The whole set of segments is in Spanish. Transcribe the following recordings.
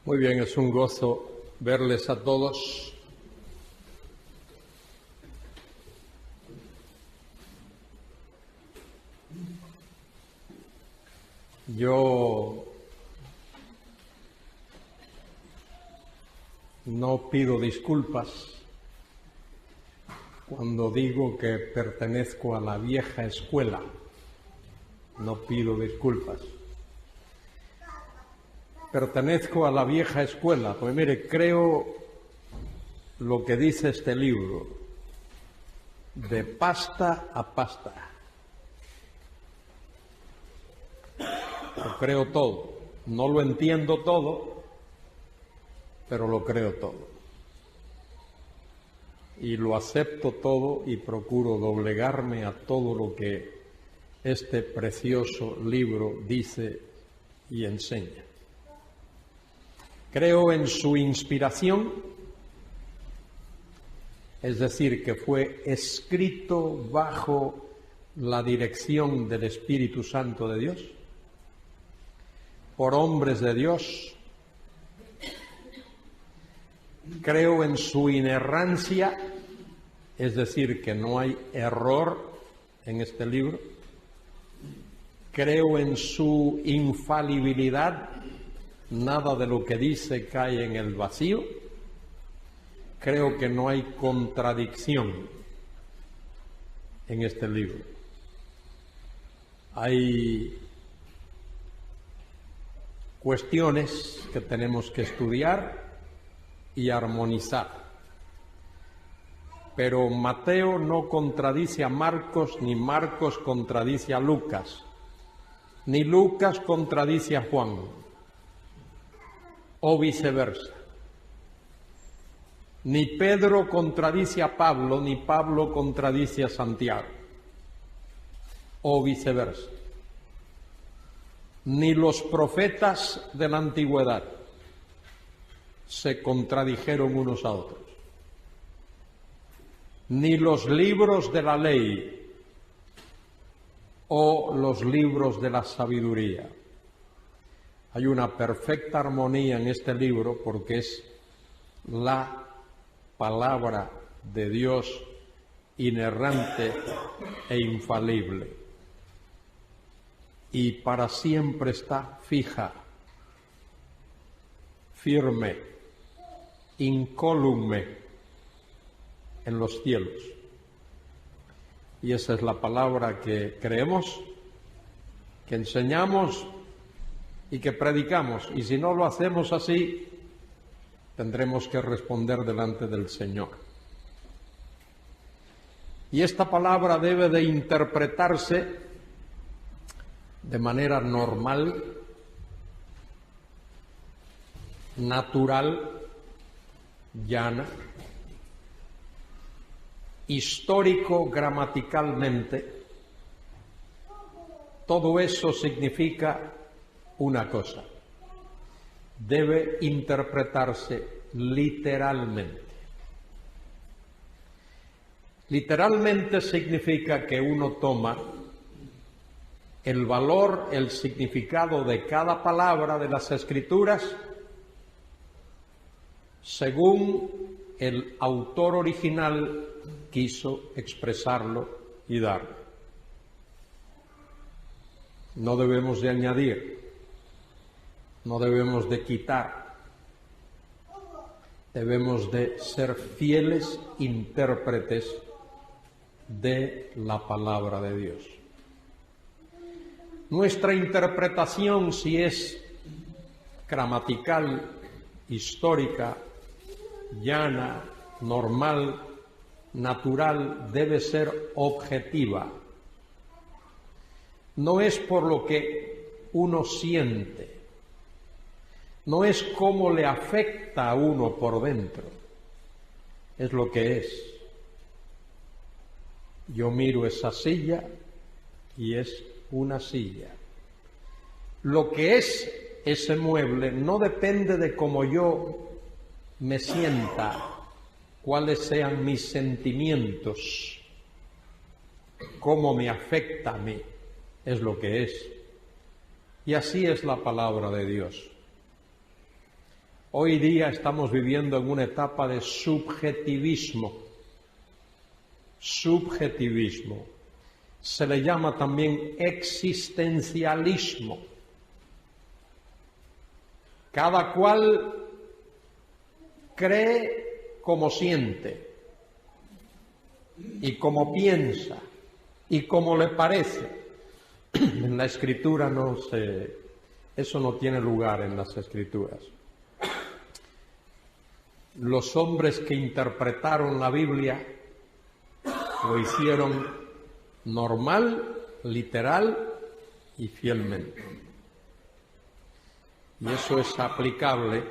Muy bien, es un gozo verles a todos. Yo no pido disculpas cuando digo que pertenezco a la vieja escuela. No pido disculpas. Pertenezco a la vieja escuela, pues mire, creo lo que dice este libro, de pasta a pasta. Lo creo todo, no lo entiendo todo, pero lo creo todo. Y lo acepto todo y procuro doblegarme a todo lo que este precioso libro dice y enseña. Creo en su inspiración, es decir, que fue escrito bajo la dirección del Espíritu Santo de Dios, por hombres de Dios. Creo en su inerrancia, es decir, que no hay error en este libro. Creo en su infalibilidad. Nada de lo que dice cae en el vacío. Creo que no hay contradicción en este libro. Hay cuestiones que tenemos que estudiar y armonizar. Pero Mateo no contradice a Marcos, ni Marcos contradice a Lucas, ni Lucas contradice a Juan, o viceversa. Ni Pedro contradice a Pablo, ni Pablo contradice a Santiago, o viceversa. Ni los profetas de la antigüedad se contradijeron unos a otros, ni los libros de la ley o los libros de la sabiduría. Hay una perfecta armonía en este libro porque es la palabra de Dios inerrante e infalible. Y para siempre está fija, firme, incólume en los cielos. Y esa es la palabra que creemos, que enseñamos y que predicamos, y si no lo hacemos así, tendremos que responder delante del Señor. Y esta palabra debe de interpretarse de manera normal, natural, llana, histórico-gramaticalmente. Todo eso significa una cosa: debe interpretarse literalmente. Literalmente significa que uno toma el valor, el significado de cada palabra de las Escrituras según el autor original quiso expresarlo y darlo. No debemos de añadir, no debemos de quitar, debemos de ser fieles intérpretes de la palabra de Dios. Nuestra interpretación, si es gramatical, histórica, llana, normal, natural, debe ser objetiva. No es por lo que uno siente, no es cómo le afecta a uno por dentro, es lo que es. Yo miro esa silla y es una silla. Lo que es ese mueble no depende de cómo yo me sienta, cuáles sean mis sentimientos, cómo me afecta a mí, es lo que es. Y así es la palabra de Dios. Hoy día estamos viviendo en una etapa de subjetivismo. Subjetivismo. Se le llama también existencialismo. Cada cual cree como siente y como piensa y como le parece. En la Escritura eso no tiene lugar en las Escrituras. Los hombres que interpretaron la Biblia lo hicieron normal, literal y fielmente. Y eso es aplicable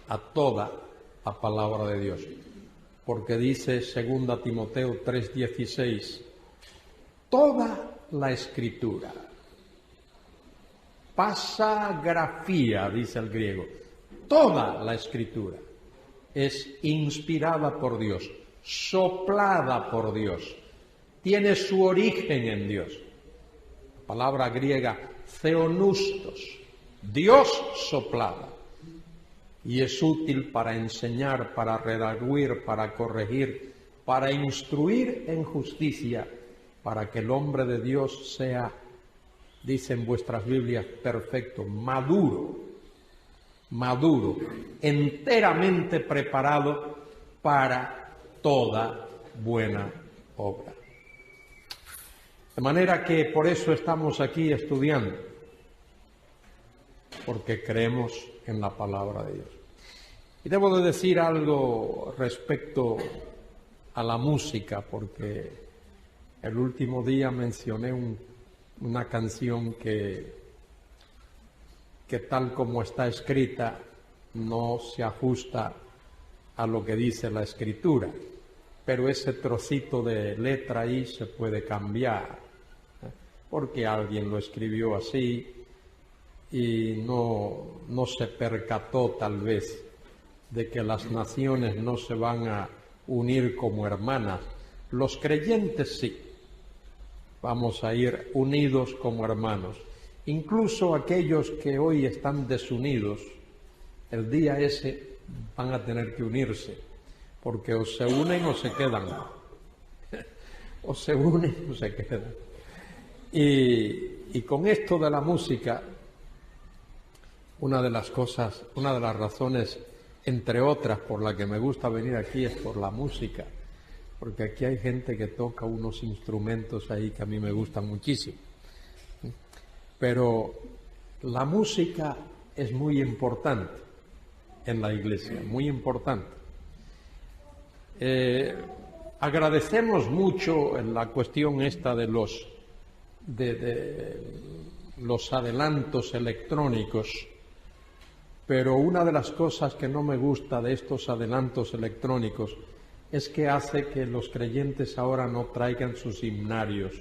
a toda la palabra de Dios. Porque dice 2 Timoteo 3:16, toda la Escritura, pasagrafía, dice el griego, toda la Escritura es inspirada por Dios, soplada por Dios, tiene su origen en Dios. La palabra griega theonustos, Dios soplada, y es útil para enseñar, para redarguir, para corregir, para instruir en justicia, para que el hombre de Dios sea, dicen vuestras Biblias, perfecto, maduro, enteramente preparado para toda buena obra. De manera que por eso estamos aquí estudiando, porque creemos en la palabra de Dios. Y debo de decir algo respecto a la música, porque el último día mencioné una canción que tal como está escrita no se ajusta a lo que dice la Escritura, pero ese trocito de letra ahí se puede cambiar, porque alguien lo escribió así y no se percató tal vez de que las naciones no se van a unir como hermanas. Los creyentes sí, vamos a ir unidos como hermanos. Incluso aquellos que hoy están desunidos, el día ese van a tener que unirse, porque o se unen o se quedan, o se unen o se quedan. Y con esto de la música, una de las razones, entre otras, por la que me gusta venir aquí es por la música, porque aquí hay gente que toca unos instrumentos ahí que a mí me gustan muchísimo. Pero la música es muy importante en la iglesia, muy importante. Agradecemos mucho en la cuestión esta de los adelantos electrónicos, pero una de las cosas que no me gusta de estos adelantos electrónicos es que hace que los creyentes ahora no traigan sus himnarios,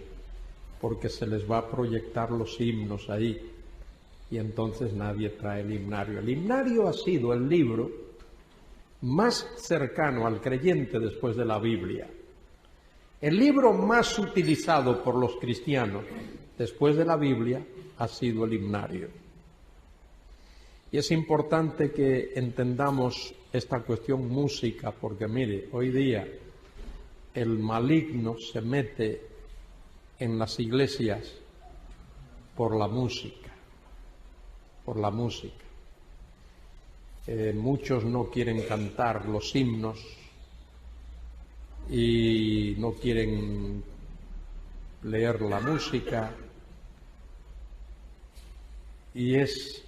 porque se les va a proyectar los himnos ahí, y entonces nadie trae el himnario. El himnario ha sido el libro más cercano al creyente después de la Biblia. El libro más utilizado por los cristianos después de la Biblia ha sido el himnario. Y es importante que entendamos esta cuestión música, porque mire, hoy día el maligno se mete en las iglesias por la música, muchos no quieren cantar los himnos y no quieren leer la música, y es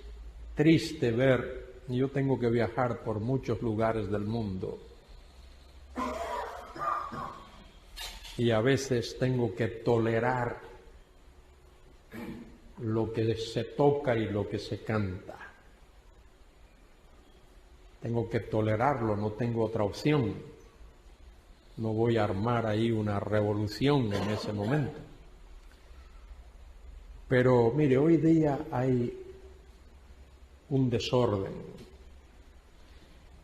triste ver, yo tengo que viajar por muchos lugares del mundo, y a veces tengo que tolerar lo que se toca y lo que se canta. Tengo que tolerarlo, no tengo otra opción. No voy a armar ahí una revolución en ese momento. Pero mire, hoy día hay un desorden,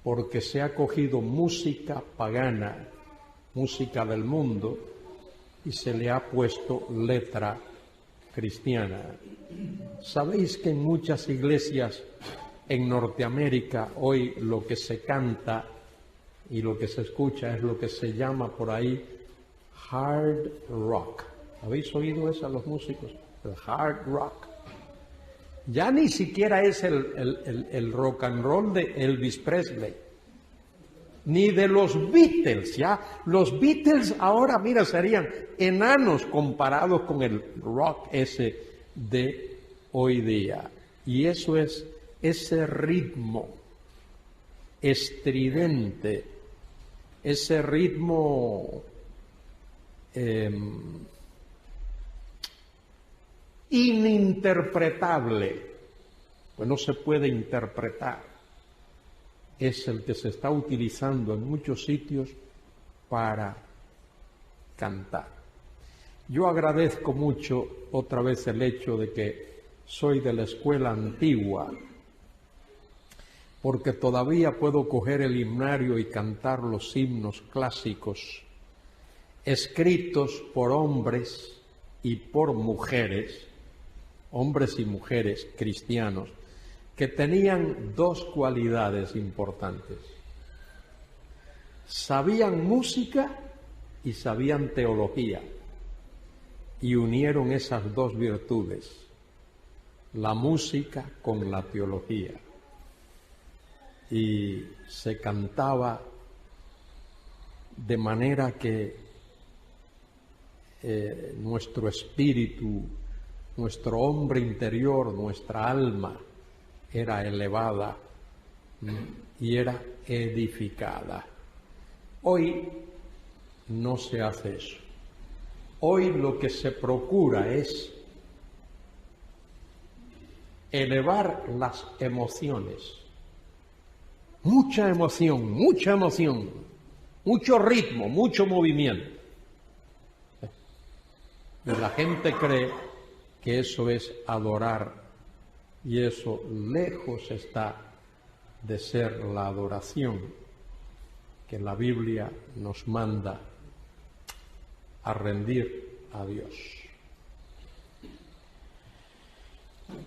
porque se ha cogido música pagana, música del mundo, y se le ha puesto letra cristiana. ¿Sabéis que en muchas iglesias En Norteamérica hoy lo que se canta y lo que se escucha es lo que se llama por ahí hard rock. ¿Habéis oído eso a los músicos? El hard rock. Ya ni siquiera es el rock and roll de Elvis Presley, ni de los Beatles. Ya los Beatles ahora, mira, serían enanos comparados con el rock ese de hoy día. Y eso es ese ritmo estridente, ese ritmo ininterpretable, pues no se puede interpretar, es el que se está utilizando en muchos sitios para cantar. Yo agradezco mucho otra vez el hecho de que soy de la escuela antigua, porque todavía puedo coger el himnario y cantar los himnos clásicos escritos por hombres y por mujeres, hombres y mujeres cristianos, que tenían dos cualidades importantes. Sabían música y sabían teología, y unieron esas dos virtudes, la música con la teología. Y se cantaba de manera que nuestro espíritu, nuestro hombre interior, nuestra alma era elevada y era edificada. Hoy no se hace eso. Hoy lo que se procura es elevar las emociones. Mucha emoción, mucho ritmo, mucho movimiento. Y la gente cree que eso es adorar, y eso lejos está de ser la adoración que la Biblia nos manda a rendir a Dios.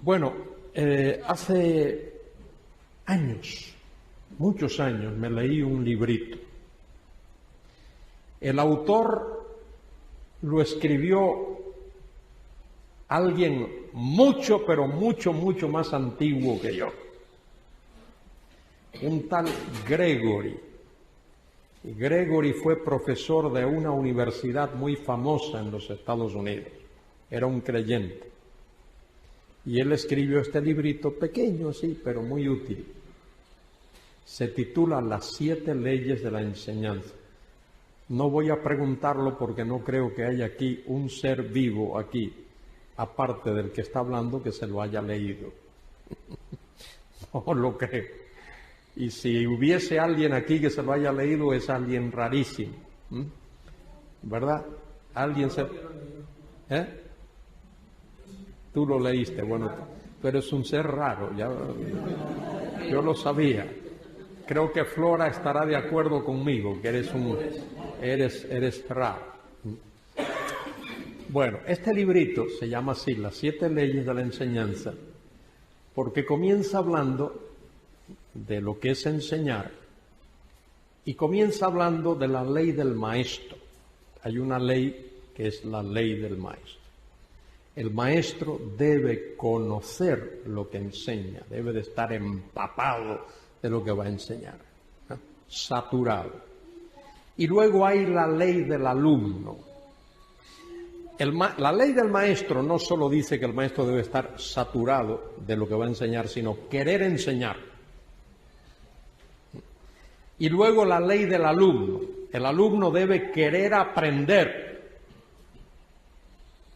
Bueno, hace años, muchos años, me leí un librito. El autor lo escribió alguien mucho, pero mucho más antiguo que yo. Un tal Gregory. Y Gregory fue profesor de una universidad muy famosa en los Estados Unidos. Era un creyente. Y él escribió este librito pequeño, sí, pero muy útil. Se titula Las 7 leyes de la enseñanza. No voy a preguntarlo porque no creo que haya aquí un ser vivo aquí, aparte del que está hablando, que se lo haya leído. No lo creo. Y si hubiese alguien aquí que se lo haya leído, es alguien rarísimo. ¿Verdad? Alguien se... ¿Eh? Tú lo leíste, bueno, tú eres un ser raro, ya, yo lo sabía. Creo que Flora estará de acuerdo conmigo, que eres raro. Bueno, este librito se llama así, Las 7 leyes de la enseñanza, porque comienza hablando de lo que es enseñar y comienza hablando de la ley del maestro. Hay una ley que es la ley del maestro. El maestro debe conocer lo que enseña, debe de estar empapado de lo que va a enseñar, ¿no? Saturado. Y luego hay la ley del alumno. La ley del maestro no solo dice que el maestro debe estar saturado de lo que va a enseñar, sino querer enseñar. Y luego la ley del alumno. El alumno debe querer aprender.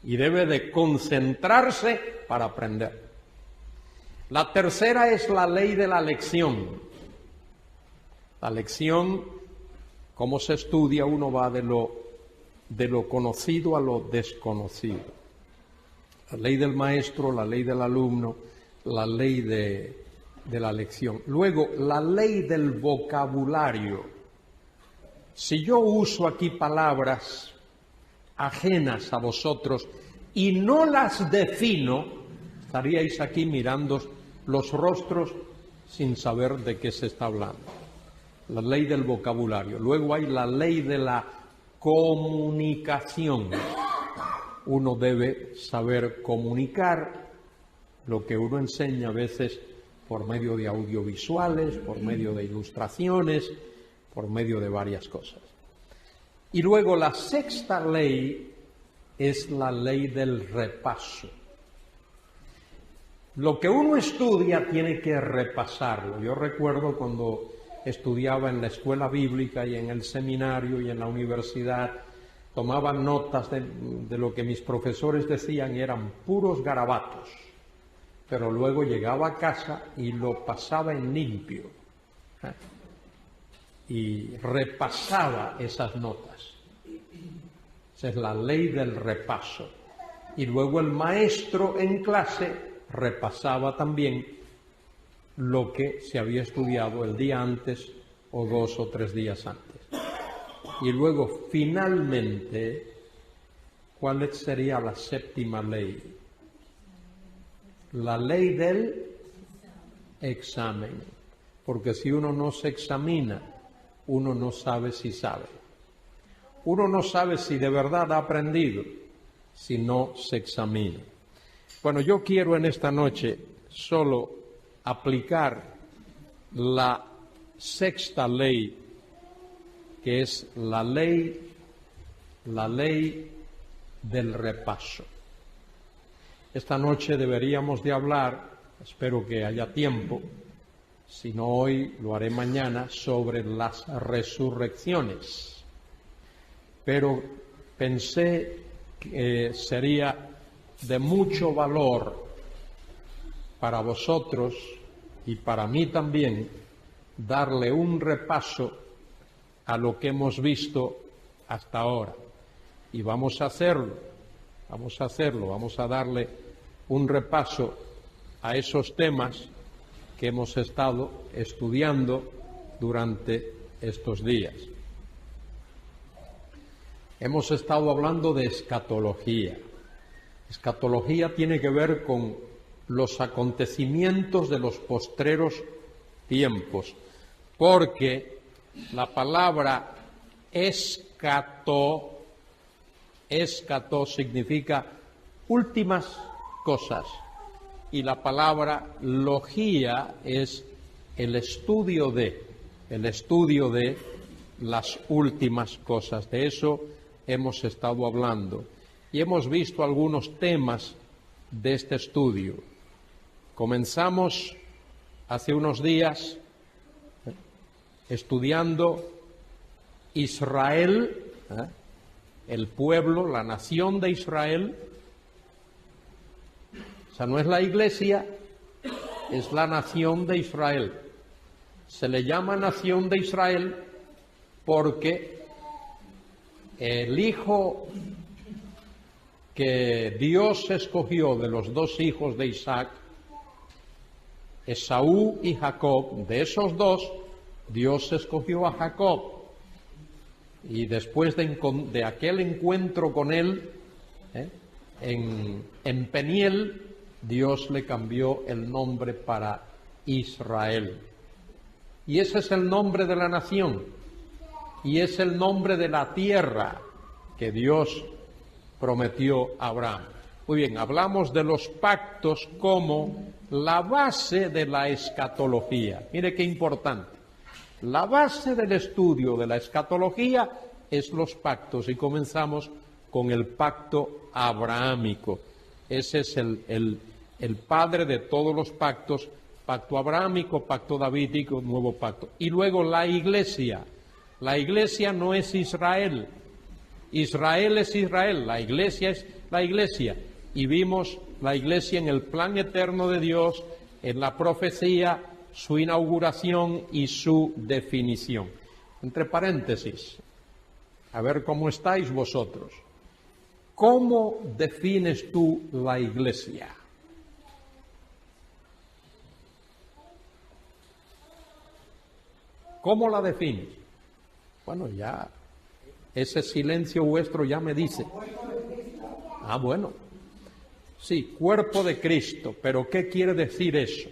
Y debe de concentrarse para aprender. La tercera es la ley de la lección. La lección, cómo se estudia, uno va de lo conocido a lo desconocido. La ley del maestro, la ley del alumno, la ley de la lección. Luego, la ley del vocabulario. Si yo uso aquí palabras ajenas a vosotros y no las defino, estaríais aquí mirando los rostros sin saber de qué se está hablando. La ley del vocabulario. Luego hay la ley de la comunicación. Uno debe saber comunicar lo que uno enseña a veces por medio de audiovisuales, por medio de ilustraciones, por medio de varias cosas. Y luego la sexta ley es la ley del repaso. Lo que uno estudia tiene que repasarlo. Yo recuerdo cuando estudiaba en la escuela bíblica y en el seminario y en la universidad, tomaba notas de lo que mis profesores decían y eran puros garabatos. Pero luego llegaba a casa y lo pasaba en limpio. Y repasaba esas notas. Esa es la ley del repaso. Y luego el maestro en clase repasaba también lo que se había estudiado el día antes o 2 o 3 días antes. Y luego, finalmente, ¿cuál sería la séptima ley? La ley del examen. Porque si uno no se examina, uno no sabe si sabe. Uno no sabe si de verdad ha aprendido, si no se examina. Bueno, yo quiero en esta noche solo aplicar la sexta ley, que es la ley del repaso. Esta noche deberíamos de hablar, espero que haya tiempo, si no hoy lo haré mañana, sobre las resurrecciones. Pero pensé que sería de mucho valor para vosotros y para mí también darle un repaso a lo que hemos visto hasta ahora. Y vamos a darle un repaso a esos temas que hemos estado estudiando durante estos días. Hemos estado hablando de escatología. Escatología tiene que ver con los acontecimientos de los postreros tiempos, porque la palabra escato significa últimas cosas, y la palabra logía es el estudio de las últimas cosas. De eso hemos estado hablando y hemos visto algunos temas de este estudio. Comenzamos hace unos días estudiando Israel, el pueblo, la nación de Israel. O sea, no es la iglesia, es la nación de Israel. Se le llama nación de Israel porque el hijo que Dios escogió de los 2 hijos de Isaac, Esaú y Jacob, de esos 2, Dios escogió a Jacob. Y después de aquel encuentro con él, en Peniel, Dios le cambió el nombre para Israel. Y ese es el nombre de la nación. Y es el nombre de la tierra que Dios prometió a Abraham. Muy bien, hablamos de los pactos como la base de la escatología. Mire qué importante. La base del estudio de la escatología es los pactos, y comenzamos con el pacto abrahámico. Ese es el padre de todos los pactos: pacto abrahámico, pacto davídico, nuevo pacto. Y luego la iglesia. La iglesia no es Israel. Israel es Israel, la iglesia es la iglesia. Y vimos la iglesia en el plan eterno de Dios, en la profecía, su inauguración y su definición. Entre paréntesis, a ver cómo estáis vosotros. ¿Cómo defines tú la iglesia? ¿Cómo la defines? Bueno, ya ese silencio vuestro ya me dice. Ah, bueno. Sí, cuerpo de Cristo, pero ¿qué quiere decir eso?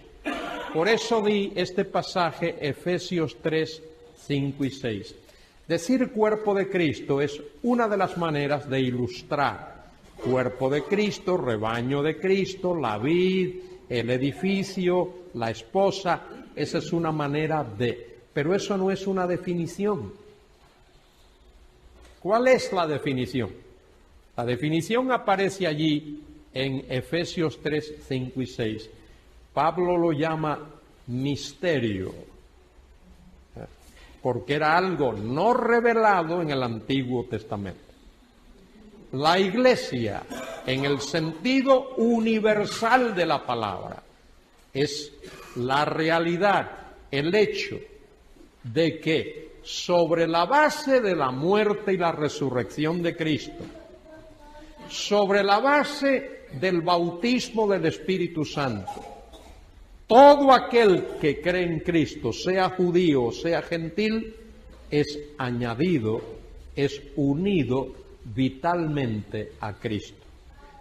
por eso di este pasaje, Efesios 3, 5 y 6. Decir cuerpo de Cristo es una de las maneras de ilustrar. Cuerpo de Cristo, rebaño de Cristo, la vid, el edificio, la esposa, esa es una manera de. Pero eso no es una definición. ¿Cuál es la definición? La definición aparece allí en Efesios 3, 5 y 6. Pablo lo llama misterio, porque era algo no revelado en el Antiguo Testamento. La iglesia, en el sentido universal de la palabra, es la realidad, el hecho de que sobre la base de la muerte y la resurrección de Cristo, sobre la base del bautismo del Espíritu Santo, todo aquel que cree en Cristo, sea judío o sea gentil, es añadido, es unido vitalmente a Cristo.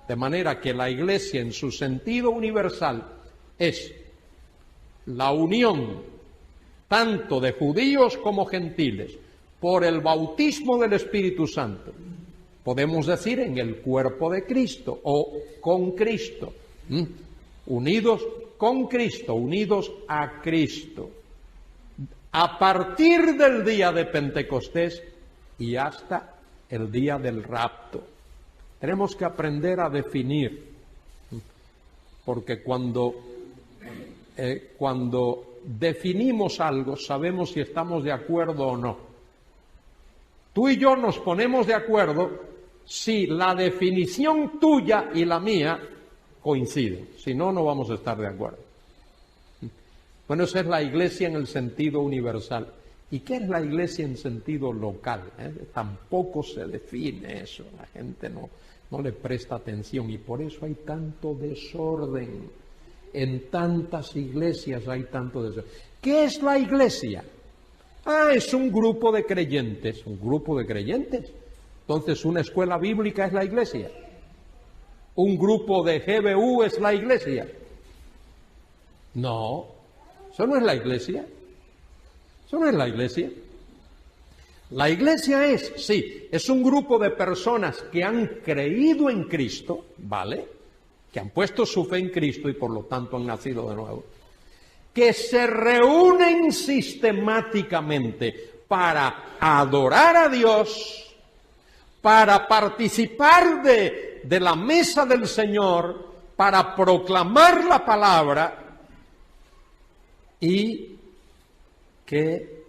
De manera que la iglesia en su sentido universal es la unión tanto de judíos como gentiles por el bautismo del Espíritu Santo. Podemos decir en el cuerpo de Cristo o con Cristo, unidos con Cristo, unidos a Cristo, a partir del día de Pentecostés y hasta el día del rapto. Tenemos que aprender a definir, porque cuando definimos algo sabemos si estamos de acuerdo o no. Tú y yo nos ponemos de acuerdo si la definición tuya y la mía coinciden, si no, no vamos a estar de acuerdo. Bueno, esa es la iglesia en el sentido universal. ¿Y qué es la iglesia en sentido local? Tampoco se define eso, la gente no le presta atención y por eso hay tanto desorden. En tantas iglesias hay tanto desorden. ¿Qué es la iglesia? Es un grupo de creyentes, un grupo de creyentes. Entonces, una escuela bíblica es la iglesia. ¿Un grupo de GBU es la iglesia? No, eso no es la iglesia. Eso no es la iglesia. La iglesia es un grupo de personas que han creído en Cristo, ¿vale? Que han puesto su fe en Cristo y por lo tanto han nacido de nuevo, que se reúnen sistemáticamente para adorar a Dios, para participar de la mesa del Señor, para proclamar la palabra y que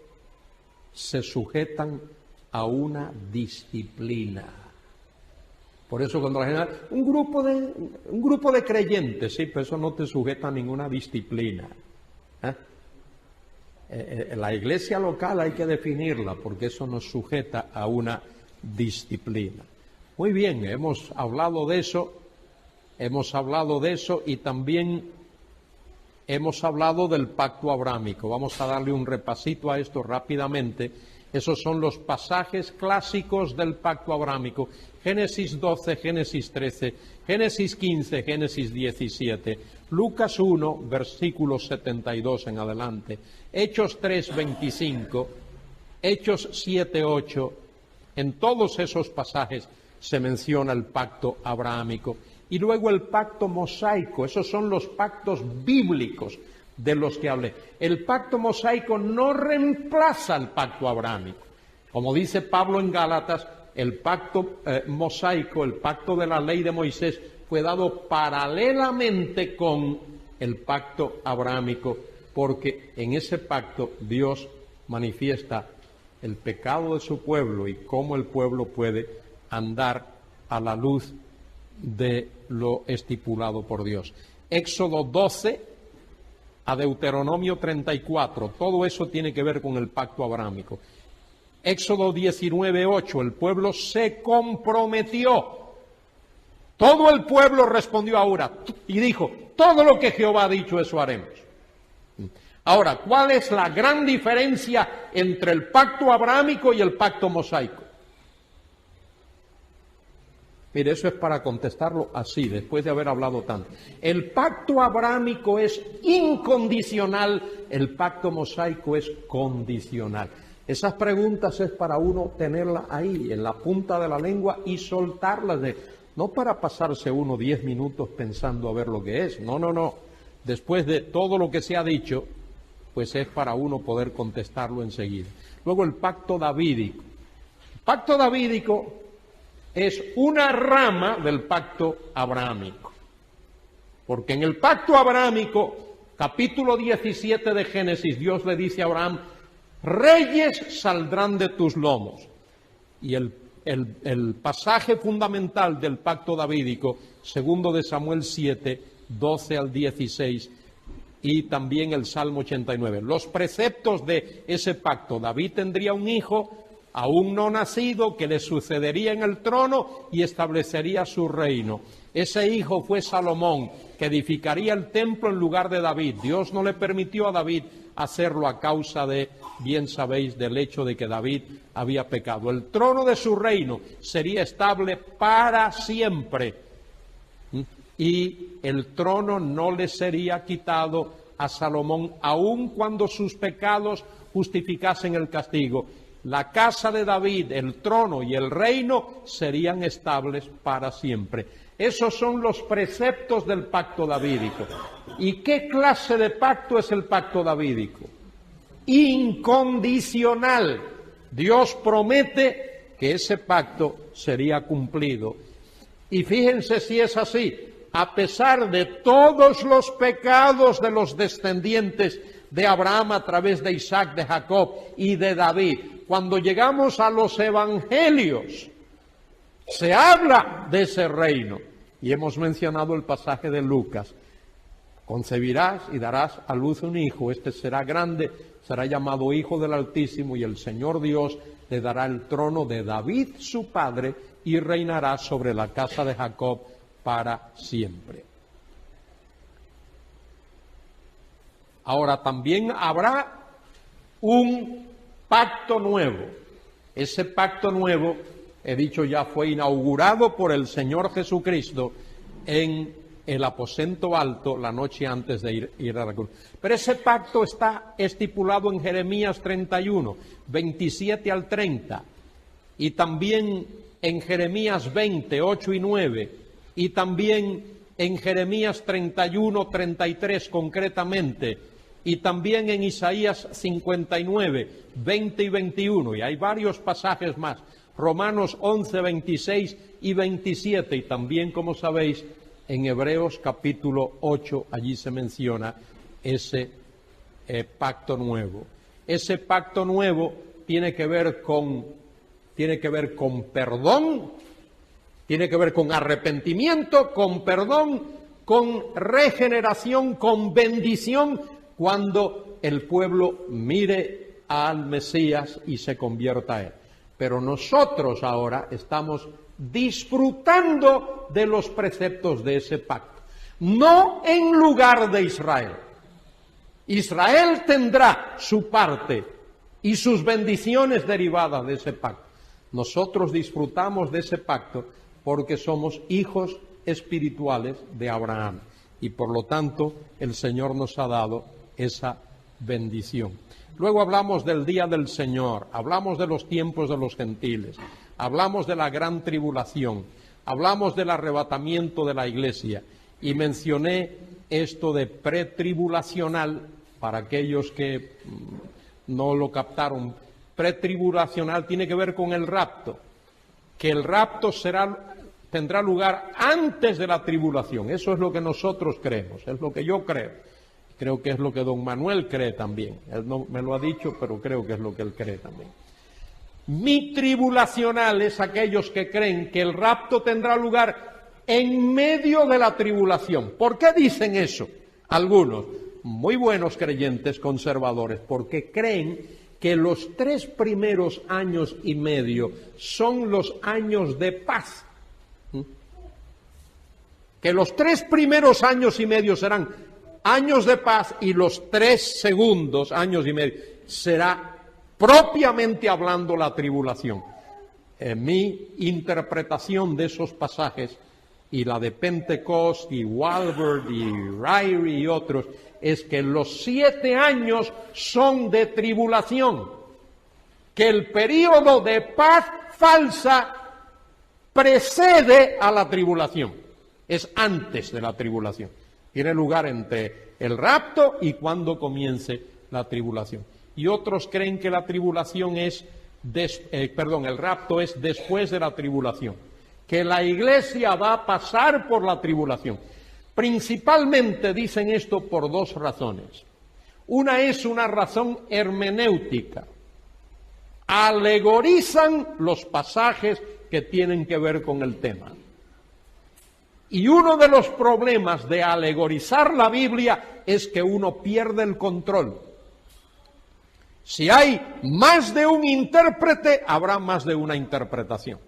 se sujetan a una disciplina. Por eso cuando la gente un grupo de creyentes, sí, pero eso no te sujeta a ninguna disciplina. La iglesia local hay que definirla porque eso nos sujeta a una disciplina. Muy bien, hemos hablado de eso y también hemos hablado del pacto abrámico. Vamos a darle un repasito a esto rápidamente. Esos son los pasajes clásicos del pacto abrámico. Génesis 12, Génesis 13, Génesis 15, Génesis 17, Lucas 1, versículos 72 en adelante, Hechos 3, 25, Hechos 7, 8. En todos esos pasajes se menciona el pacto abrahámico. Y luego el pacto mosaico, esos son los pactos bíblicos de los que hablé. El pacto mosaico no reemplaza al pacto abrahámico. Como dice Pablo en Gálatas, el pacto mosaico, el pacto de la ley de Moisés, fue dado paralelamente con el pacto abrahámico, porque en ese pacto Dios manifiesta el pecado de su pueblo y cómo el pueblo puede andar a la luz de lo estipulado por Dios. Éxodo 12 a Deuteronomio 34, todo eso tiene que ver con el pacto abrahámico. Éxodo 19, 8, el pueblo se comprometió. Todo el pueblo respondió ahora y dijo, todo lo que Jehová ha dicho, eso haremos. Ahora, ¿cuál es la gran diferencia entre el pacto abrahámico y el pacto mosaico? Mire, eso es para contestarlo así, después de haber hablado tanto. El pacto abrámico es incondicional, el pacto mosaico es condicional. Esas preguntas es para uno tenerlas ahí, en la punta de la lengua y soltarlas, no para pasarse uno 10 minutos pensando a ver lo que es. No. Después de todo lo que se ha dicho, pues es para uno poder contestarlo enseguida. Luego el pacto davídico. El pacto davídico es una rama del pacto abrahámico. Porque en el pacto abrahámico, capítulo 17 de Génesis, Dios le dice a Abraham: reyes saldrán de tus lomos. Y el pasaje fundamental del pacto davídico, segundo de Samuel 7, 12 al 16, y también el Salmo 89. Los preceptos de ese pacto: David tendría un hijo aún no nacido que le sucedería en el trono y establecería su reino. Ese hijo fue Salomón, que edificaría el templo en lugar de David. Dios no le permitió a David hacerlo a causa de, bien sabéis, del hecho de que David había pecado. El trono de su reino sería estable para siempre y el trono no le sería quitado a Salomón aun cuando sus pecados justificasen el castigo. La casa de David, el trono y el reino serían estables para siempre. Esos son los preceptos del pacto davídico. ¿Y qué clase de pacto es el pacto davídico? Incondicional. Dios promete que ese pacto sería cumplido. Y fíjense si es así. A pesar de todos los pecados de los descendientes de Abraham a través de Isaac, de Jacob y de David, cuando llegamos a los evangelios, se habla de ese reino. Y hemos mencionado el pasaje de Lucas: concebirás y darás a luz un hijo, este será grande, será llamado Hijo del Altísimo, y el Señor Dios le dará el trono de David su padre, y reinará sobre la casa de Jacob para siempre. Ahora también habrá un pacto nuevo. Ese pacto nuevo, he dicho ya, fue inaugurado por el Señor Jesucristo en el aposento alto la noche antes de ir a la cruz. Pero ese pacto está estipulado en Jeremías 31, 27 al 30, y también en Jeremías 20, 8 y 9, y también en Jeremías 31, 33 concretamente, y también en Isaías 59, 20 y 21, y hay varios pasajes más, Romanos 11, 26 y 27, y también, como sabéis, en Hebreos capítulo 8, allí se menciona ese pacto nuevo. Ese pacto nuevo tiene que ver con perdón, tiene que ver con arrepentimiento, con perdón, con regeneración, con bendición, cuando el pueblo mire al Mesías y se convierta a él. Pero nosotros ahora estamos disfrutando de los preceptos de ese pacto, no en lugar de Israel. Israel tendrá su parte y sus bendiciones derivadas de ese pacto. Nosotros disfrutamos de ese pacto porque somos hijos espirituales de Abraham y por lo tanto el Señor nos ha dado esa bendición. Luego hablamos del día del Señor, hablamos de los tiempos de los gentiles, hablamos de la gran tribulación, hablamos del arrebatamiento de la iglesia y mencioné esto de pretribulacional para aquellos que no lo captaron. Pretribulacional tiene que ver con el rapto, que el rapto tendrá lugar antes de la tribulación. Eso es lo que nosotros creemos, es lo que yo creo. Creo que es lo que don Manuel cree también. Él no me lo ha dicho, pero creo que es lo que él cree también. Mi tribulacional es aquellos que creen que el rapto tendrá lugar en medio de la tribulación. ¿Por qué dicen eso? Algunos, muy buenos creyentes conservadores, porque creen que los 3 primeros años y medio son los años de paz. Que los 3 primeros años y medio serán años de paz y los 3 segundos años y medio será propiamente hablando la tribulación. mi interpretación de esos pasajes y la de Pentecost y Walvoord y Ryrie y otros es que los 7 años son de tribulación, que el período de paz falsa precede a la tribulación, es antes de la tribulación, tiene lugar entre el rapto y cuando comience la tribulación. Y otros creen que la tribulación es, el rapto es después de la tribulación, que la iglesia va a pasar por la tribulación. Principalmente dicen esto por 2 razones. Una es una razón hermenéutica. Alegorizan los pasajes que tienen que ver con el tema. Y uno de los problemas de alegorizar la Biblia es que uno pierde el control. Si hay más de un intérprete, habrá más de una interpretación.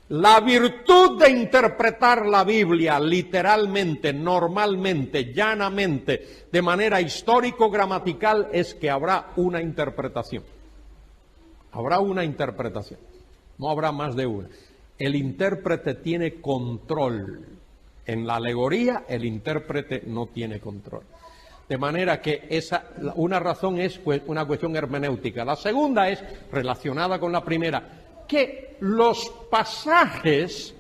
La virtud de interpretar la Biblia literalmente, normalmente, llanamente, de manera histórico-gramatical, es que habrá una interpretación. Habrá una interpretación, no habrá más de una. El intérprete tiene control. En la alegoría, el intérprete no tiene control. De manera que una razón es una cuestión hermenéutica. La segunda es relacionada con la primera, que los pasajes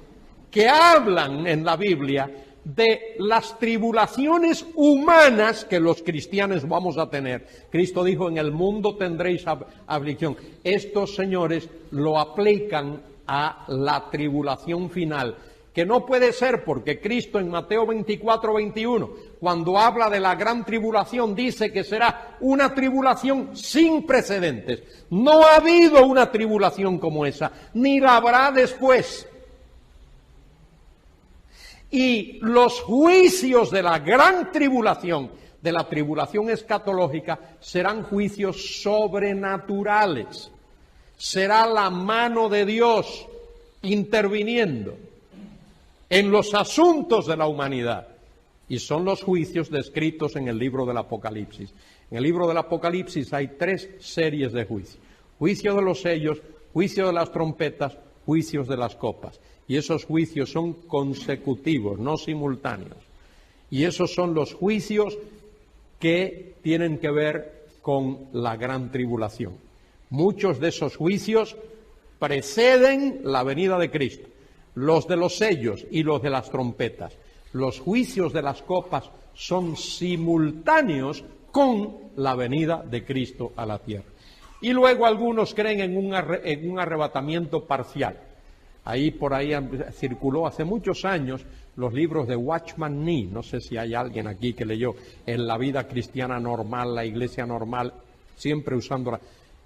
que hablan en la Biblia de las tribulaciones humanas que los cristianos vamos a tener. Cristo dijo, en el mundo tendréis aflicción. Estos señores lo aplican a la tribulación final, que no puede ser porque Cristo en Mateo 24, 21, cuando habla de la gran tribulación, dice que será una tribulación sin precedentes. No ha habido una tribulación como esa, ni la habrá después. Y los juicios de la gran tribulación, de la tribulación escatológica, serán juicios sobrenaturales. Será la mano de Dios interviniendo en los asuntos de la humanidad. Y son los juicios descritos en el libro del Apocalipsis. En el libro del Apocalipsis hay 3 series de juicios. Juicio de los sellos, juicio de las trompetas, juicios de las copas. Y esos juicios son consecutivos, no simultáneos. Y esos son los juicios que tienen que ver con la gran tribulación. Muchos de esos juicios preceden la venida de Cristo. Los de los sellos y los de las trompetas. Los juicios de las copas son simultáneos con la venida de Cristo a la tierra. Y luego algunos creen en un arrebatamiento parcial. Por ahí circuló hace muchos años los libros de Watchman Nee. No sé si hay alguien aquí que leyó En la vida cristiana normal, la iglesia normal, siempre usándola.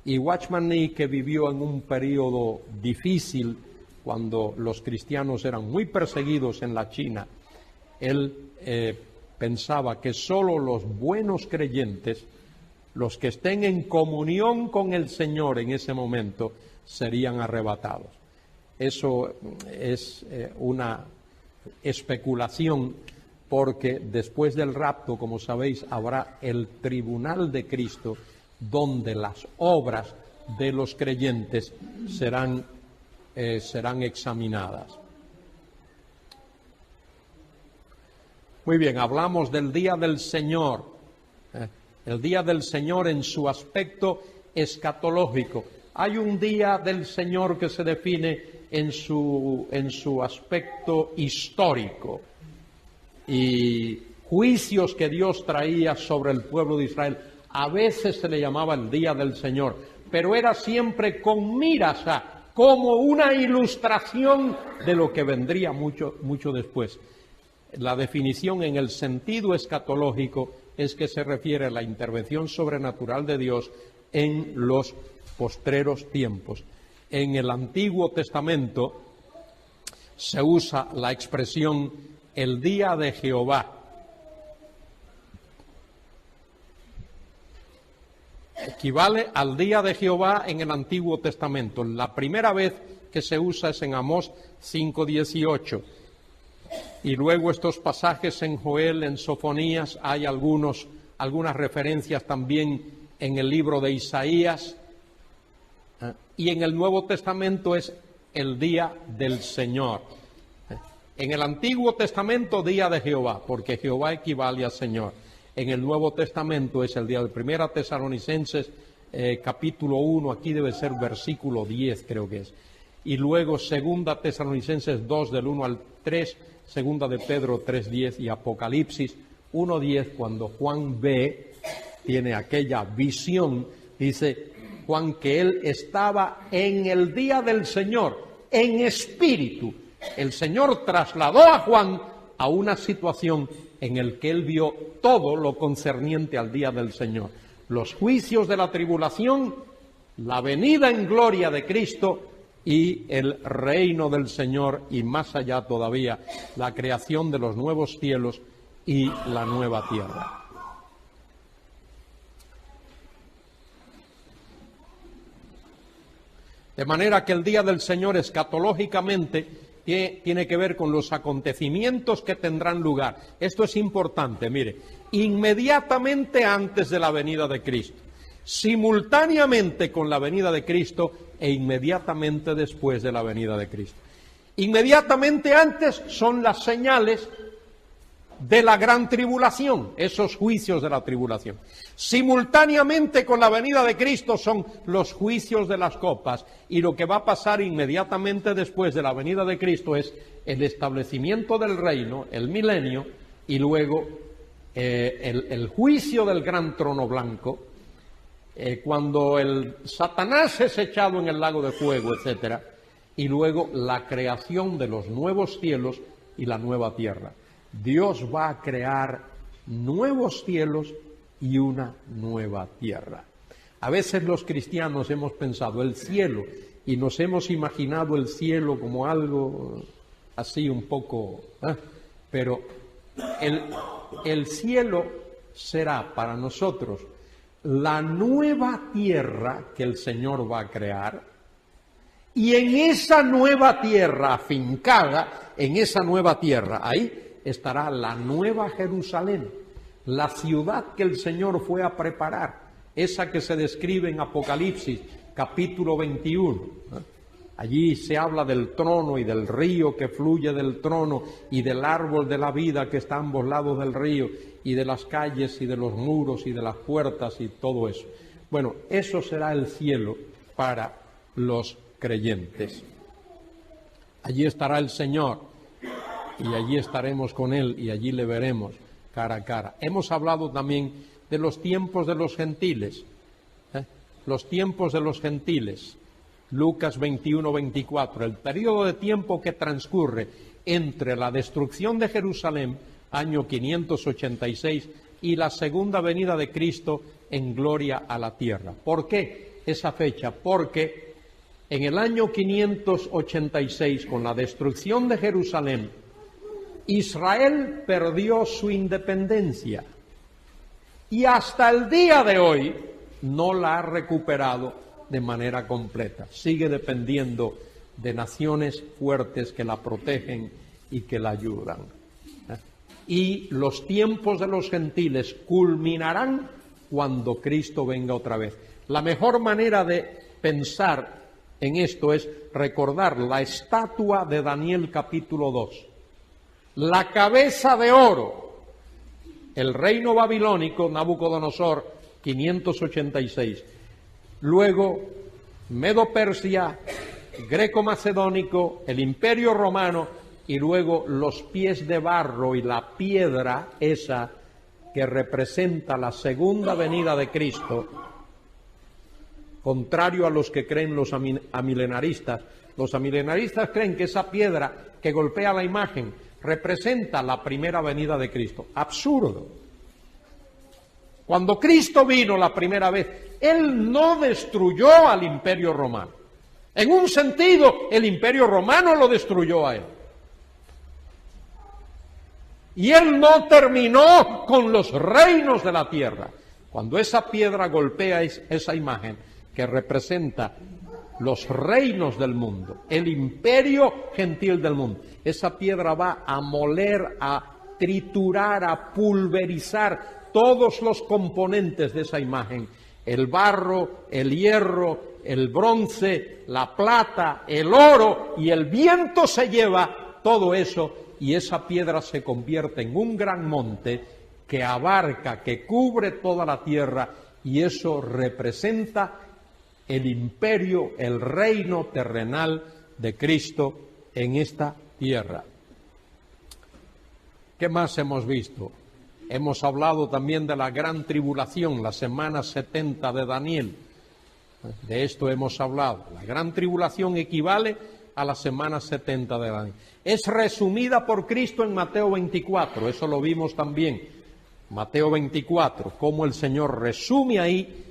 Y Watchman Nee, que vivió en un periodo difícil, cuando los cristianos eran muy perseguidos en la China, él pensaba que solo los buenos creyentes, los que estén en comunión con el Señor en ese momento, serían arrebatados. Eso es una especulación, porque después del rapto, como sabéis, habrá el tribunal de Cristo, donde las obras de los creyentes serán examinadas. Muy bien, hablamos del día del Señor. El día del Señor en su aspecto escatológico. Hay un día del Señor que se define en su aspecto histórico. Y juicios que Dios traía sobre el pueblo de Israel. A veces se le llamaba el día del Señor, pero era siempre con miras como una ilustración de lo que vendría mucho, mucho después. La definición en el sentido escatológico es que se refiere a la intervención sobrenatural de Dios en los postreros tiempos. En el Antiguo Testamento se usa la expresión el día de Jehová. Equivale al día de Jehová en el Antiguo Testamento. La primera vez que se usa es en Amós 5:18. Y luego estos pasajes en Joel, en Sofonías, hay algunas referencias también en el libro de Isaías. Y en el Nuevo Testamento es el día del Señor. En el Antiguo Testamento, día de Jehová, porque Jehová equivale a Señor. En el Nuevo Testamento es el día de 1 Tesalonicenses, capítulo 1, aquí debe ser versículo 10, creo que es. Y luego 2 Tesalonicenses 2, del 1 al 3, 2 de Pedro 3:10 y Apocalipsis 1:10, cuando Juan tiene aquella visión, dice Juan que él estaba en el día del Señor, en espíritu. El Señor trasladó a Juan a una situación en la que él vio todo lo concerniente al día del Señor. Los juicios de la tribulación, la venida en gloria de Cristo y el reino del Señor, y más allá todavía, la creación de los nuevos cielos y la nueva tierra. De manera que el día del Señor escatológicamente tiene que ver con los acontecimientos que tendrán lugar. Esto es importante, mire, inmediatamente antes de la venida de Cristo, simultáneamente con la venida de Cristo e inmediatamente después de la venida de Cristo. Inmediatamente antes son las señales de la gran tribulación, esos juicios de la tribulación. Simultáneamente con la venida de Cristo son los juicios de las copas, y lo que va a pasar inmediatamente después de la venida de Cristo es el establecimiento del reino, el milenio, y luego el juicio del gran trono blanco, cuando el Satanás es echado en el lago de fuego, etcétera, y luego la creación de los nuevos cielos y la nueva tierra. Dios va a crear nuevos cielos y una nueva tierra. A veces los cristianos hemos pensado el cielo y nos hemos imaginado el cielo como algo así un poco, pero el cielo será para nosotros la nueva tierra que el Señor va a crear, y en esa nueva tierra afincada, en esa nueva tierra, ahí estará la nueva Jerusalén, la ciudad que el Señor fue a preparar, esa que se describe en Apocalipsis, capítulo 21. Allí se habla del trono y del río que fluye del trono y del árbol de la vida que está a ambos lados del río y de las calles y de los muros y de las puertas y todo eso. Bueno, eso será el cielo para los creyentes. Allí estará el Señor y allí estaremos con Él y allí le veremos cara a cara. Hemos hablado también de los tiempos de los gentiles, los tiempos de los gentiles. Lucas 21-24, el periodo de tiempo que transcurre entre la destrucción de Jerusalén, año 586, y la segunda venida de Cristo en gloria a la tierra. ¿Por qué esa fecha? Porque en el año 586, con la destrucción de Jerusalén, Israel perdió su independencia y hasta el día de hoy no la ha recuperado de manera completa. Sigue dependiendo de naciones fuertes que la protegen y que la ayudan. Y los tiempos de los gentiles culminarán cuando Cristo venga otra vez. La mejor manera de pensar en esto es recordar la estatua de Daniel capítulo 2. La cabeza de oro, el reino babilónico, Nabucodonosor, 586. Luego, Medo-Persia, Greco-Macedónico, el Imperio Romano, y luego los pies de barro y la piedra esa que representa la segunda venida de Cristo, contrario a los que creen los amilenaristas. Los amilenaristas creen que esa piedra que golpea la imagen representa la primera venida de Cristo. Absurdo. Cuando Cristo vino la primera vez, Él no destruyó al Imperio Romano. En un sentido, el Imperio Romano lo destruyó a Él. Y Él no terminó con los reinos de la tierra. Cuando esa piedra golpea esa imagen que representa los reinos del mundo, el imperio gentil del mundo, esa piedra va a moler, a triturar, a pulverizar todos los componentes de esa imagen, el barro, el hierro, el bronce, la plata, el oro, y el viento se lleva todo eso, y esa piedra se convierte en un gran monte que abarca, que cubre toda la tierra, y eso representa el imperio, el reino terrenal de Cristo en esta tierra. ¿Qué más hemos visto? Hemos hablado también de la gran tribulación, la semana 70 de Daniel. De esto hemos hablado. La gran tribulación equivale a la semana 70 de Daniel. Es resumida por Cristo en Mateo 24, eso lo vimos también. Mateo 24, cómo el Señor resume ahí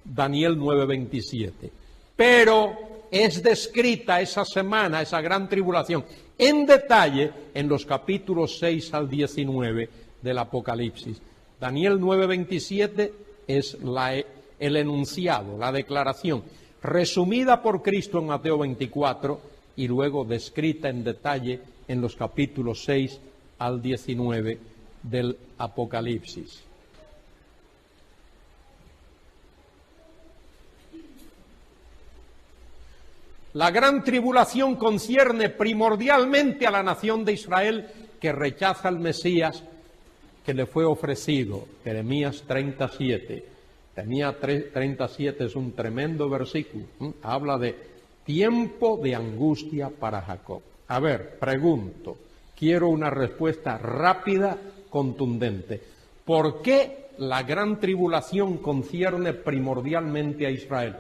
Daniel 9:27. Pero es descrita esa semana, esa gran tribulación, en detalle en los capítulos 6 al 19 del Apocalipsis. Daniel 9:27 es el enunciado, la declaración, resumida por Cristo en Mateo 24 y luego descrita en detalle en los capítulos 6 al 19 del Apocalipsis. La gran tribulación concierne primordialmente a la nación de Israel que rechaza al Mesías que le fue ofrecido. Jeremías 37. 37 es un tremendo versículo. Habla de tiempo de angustia para Jacob. A ver, pregunto, quiero una respuesta rápida, contundente. ¿Por qué la gran tribulación concierne primordialmente a Israel?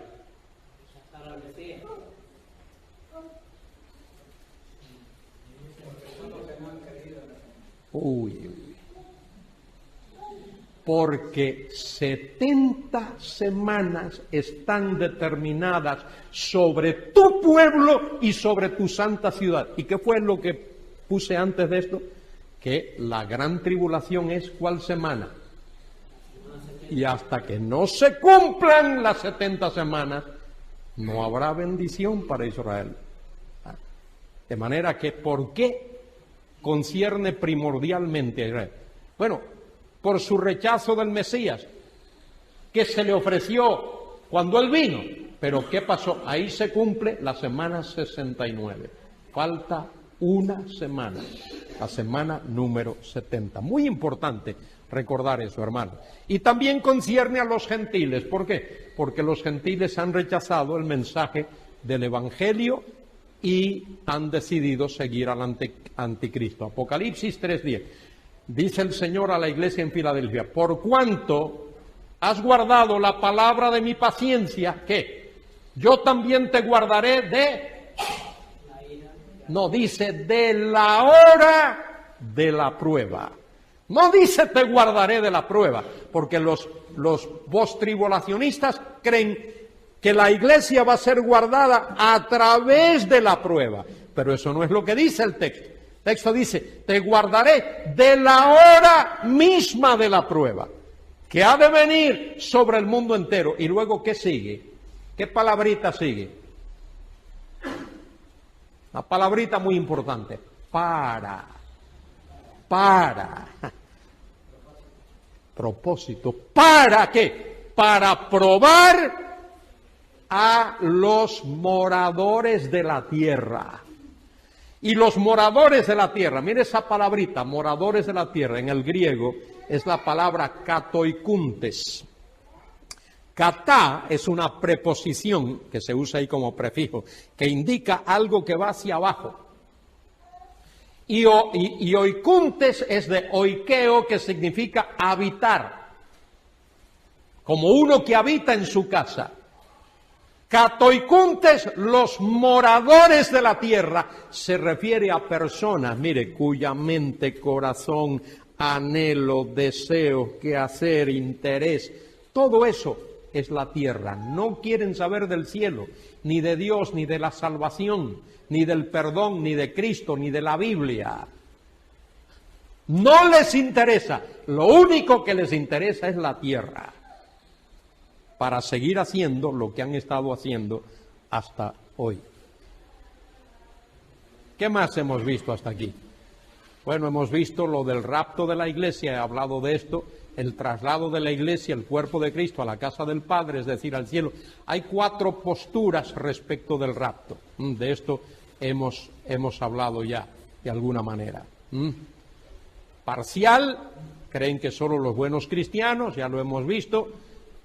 Porque 70 semanas están determinadas sobre tu pueblo y sobre tu santa ciudad. ¿Y qué fue lo que puse antes de esto? Que la gran tribulación es ¿cuál semana? Y hasta que no se cumplan las 70 semanas, no habrá bendición para Israel. De manera que, ¿por qué concierne primordialmente a Israel? Bueno, por su rechazo del Mesías, que se le ofreció cuando él vino. Pero ¿qué pasó? Ahí se cumple la semana 69. Falta una semana, la semana número 70. Muy importante recordar eso, hermano. Y también concierne a los gentiles. ¿Por qué? Porque los gentiles han rechazado el mensaje del Evangelio y han decidido seguir al anticristo. Apocalipsis 3:10. Dice el Señor a la iglesia en Filadelfia: por cuanto has guardado la palabra de mi paciencia, ¿qué? Yo también te guardaré de... No, dice de la hora de la prueba. No dice te guardaré de la prueba, porque los postribulacionistas creen que la iglesia va a ser guardada a través de la prueba. Pero eso no es lo que dice el texto. El texto dice, te guardaré de la hora misma de la prueba, que ha de venir sobre el mundo entero. Y luego, ¿qué sigue? ¿Qué palabrita sigue? Una palabrita muy importante. Para. Propósito. ¿Para qué? Para probar a los moradores de la tierra. Y los moradores de la tierra, mire esa palabrita, moradores de la tierra, en el griego es la palabra katoikuntes. Katá es una preposición que se usa ahí como prefijo, que indica algo que va hacia abajo. Y oikuntes es de oikeo, que significa habitar, como uno que habita en su casa. Katoikuntes, los moradores de la tierra, se refiere a personas, mire, cuya mente, corazón, anhelo, deseo, quehacer, interés, todo eso es la tierra. No quieren saber del cielo, ni de Dios, ni de la salvación, ni del perdón, ni de Cristo, ni de la Biblia. No les interesa. Lo único que les interesa es la tierra, para seguir haciendo lo que han estado haciendo hasta hoy. ¿Qué más hemos visto hasta aquí? Bueno, hemos visto lo del rapto de la iglesia, he hablado de esto, el traslado de la Iglesia, el cuerpo de Cristo, a la casa del Padre, es decir, al cielo. Hay 4 posturas respecto del rapto. De esto hemos hablado ya, de alguna manera. Parcial, creen que solo los buenos cristianos, ya lo hemos visto.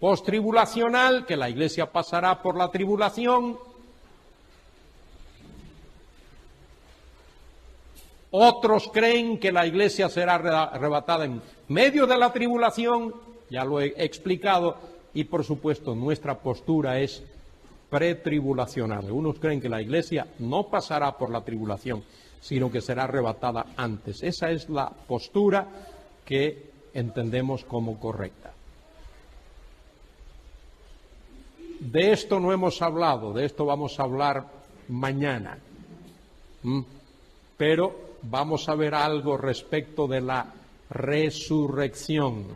Postribulacional, que la Iglesia pasará por la tribulación. Otros creen que la Iglesia será arrebatada en medio de la tribulación, ya lo he explicado, y por supuesto nuestra postura es pretribulacional. Algunos creen que la Iglesia no pasará por la tribulación, sino que será arrebatada antes. Esa es la postura que entendemos como correcta. De esto no hemos hablado, de esto vamos a hablar mañana. Pero vamos a ver algo respecto de la resurrección.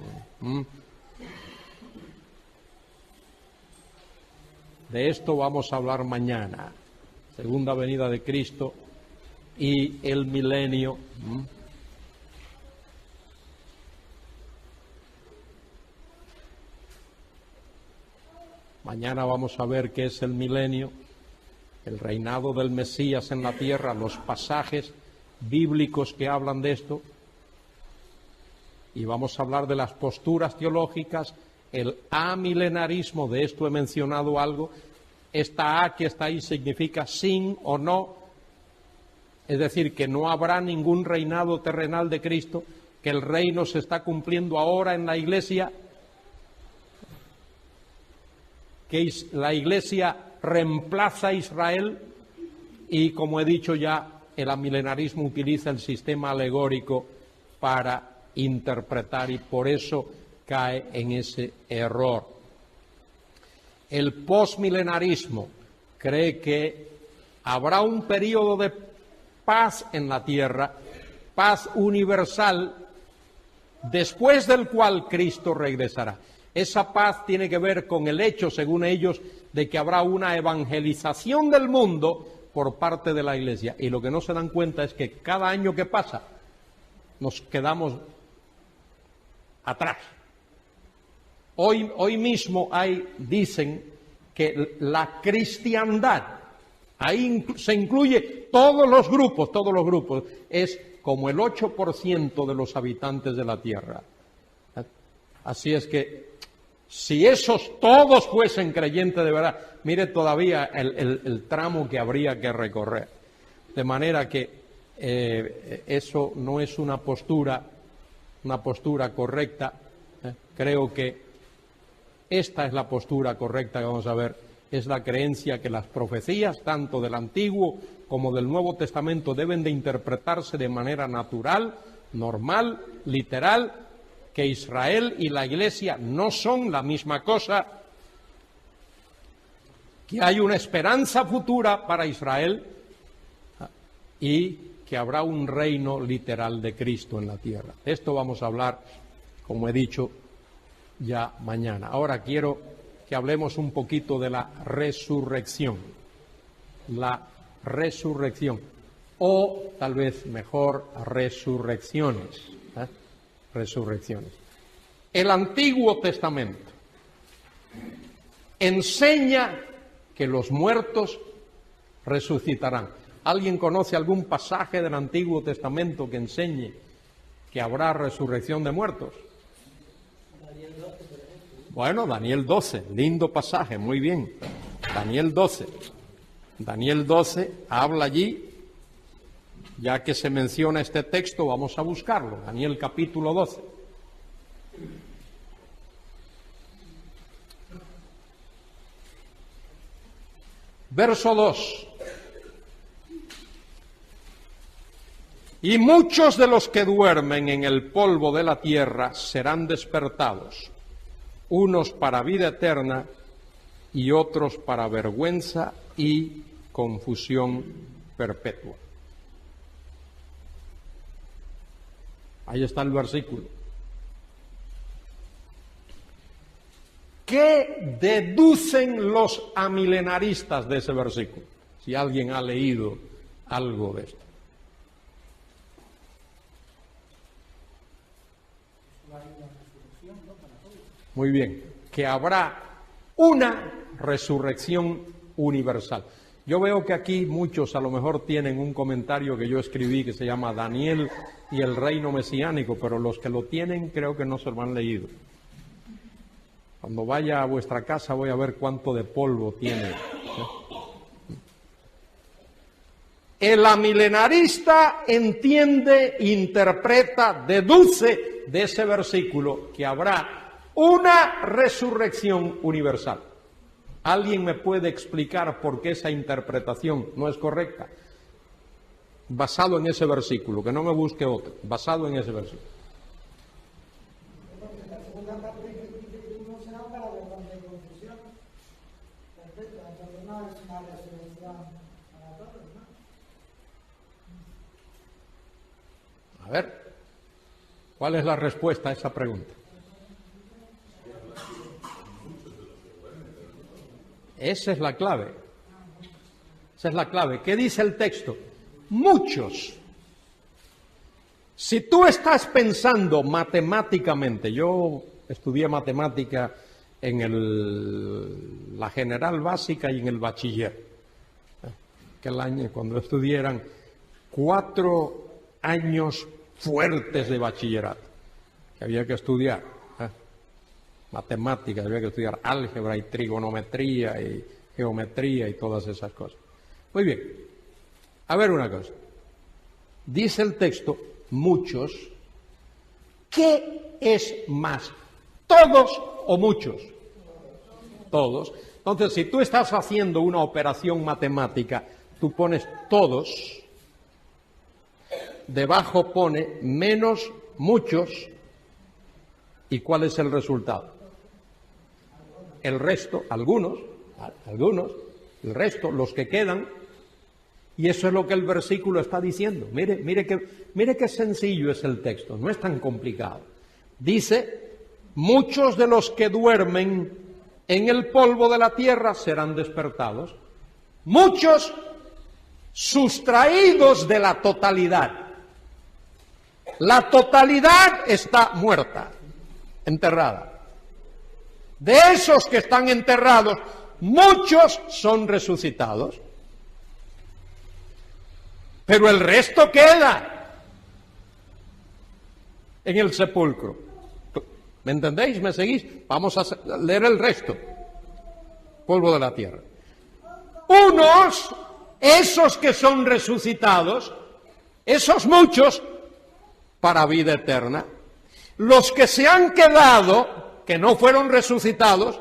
De esto vamos a hablar mañana. Segunda venida de Cristo y el milenio. Mañana vamos a ver qué es el milenio, el reinado del Mesías en la tierra, los pasajes bíblicos que hablan de esto, y vamos a hablar de las posturas teológicas, el amilenarismo. De esto he mencionado algo. Esta A que está ahí significa sin o no, es decir, que no habrá ningún reinado terrenal de Cristo, que el reino se está cumpliendo ahora en la Iglesia, que la Iglesia reemplaza a Israel, y como he dicho ya, el amilenarismo utiliza el sistema alegórico para interpretar, y por eso cae en ese error. El postmilenarismo cree que habrá un periodo de paz en la tierra, paz universal, después del cual Cristo regresará. Esa paz tiene que ver con el hecho, según ellos, de que habrá una evangelización del mundo por parte de la Iglesia. Y lo que no se dan cuenta es que cada año que pasa nos quedamos atrás. Hoy mismo dicen que la cristiandad, ahí se incluye todos los grupos, es como el 8% de los habitantes de la tierra. Así es que si esos todos fuesen creyentes de verdad, mire todavía el tramo que habría que recorrer. De manera que eso no es una postura correcta. Creo que esta es la postura correcta que vamos a ver. Es la creencia que las profecías, tanto del Antiguo como del Nuevo Testamento, deben de interpretarse de manera natural, normal, literal, que Israel y la Iglesia no son la misma cosa, que hay una esperanza futura para Israel y que habrá un reino literal de Cristo en la tierra. De esto vamos a hablar, como he dicho, ya mañana. Ahora quiero que hablemos un poquito de la resurrección. La resurrección, o tal vez mejor, resurrecciones. Resurrecciones. El Antiguo Testamento enseña que los muertos resucitarán. ¿Alguien conoce algún pasaje del Antiguo Testamento que enseñe que habrá resurrección de muertos? Bueno, Daniel 12, lindo pasaje, muy bien. Daniel 12. Daniel 12 habla allí. Ya que se menciona este texto, vamos a buscarlo. Daniel capítulo 12. Verso 2. Y muchos de los que duermen en el polvo de la tierra serán despertados, unos para vida eterna y otros para vergüenza y confusión perpetua. Ahí está el versículo. ¿Qué deducen los amilenaristas de ese versículo? Si alguien ha leído algo de esto. Muy bien, que habrá una resurrección universal. Yo veo que aquí muchos a lo mejor tienen un comentario que yo escribí que se llama Daniel y el reino mesiánico, pero los que lo tienen creo que no se lo han leído. Cuando vaya a vuestra casa voy a ver cuánto de polvo tiene. El amilenarista entiende, interpreta, deduce de ese versículo que habrá una resurrección universal. ¿Alguien me puede explicar por qué esa interpretación no es correcta? Basado en ese versículo, que no me busque otro, basado en ese versículo. Porque la segunda parte dice que no será para vergüenza y confusión. Perfecto, entonces no es una resurrección para todos, ¿no? A ver, ¿cuál es la respuesta a esa pregunta? Esa es la clave. Esa es la clave. ¿Qué dice el texto? Muchos. Si tú estás pensando matemáticamente, yo estudié matemática en la general básica y en el bachiller. Aquel año, cuando estudié, eran 4 años fuertes de bachillerato, que había que estudiar. Matemáticas, había que estudiar álgebra y trigonometría y geometría y todas esas cosas. Muy bien, a ver una cosa. Dice el texto, muchos. ¿Qué es más? ¿Todos o muchos? Todos. Entonces, si tú estás haciendo una operación matemática, tú pones todos, debajo pone menos muchos, ¿y cuál es el resultado? El resto, algunos, el resto, los que quedan, y eso es lo que el versículo está diciendo. Mire qué sencillo es el texto, no es tan complicado. Dice, muchos de los que duermen en el polvo de la tierra serán despertados, muchos sustraídos de la totalidad. La totalidad está muerta, enterrada. De esos que están enterrados, muchos son resucitados, pero el resto queda en el sepulcro. ¿Me entendéis? ¿Me seguís? Vamos a leer el resto. Polvo de la tierra. Unos, esos que son resucitados, esos muchos, para vida eterna. Los que se han quedado, que no fueron resucitados,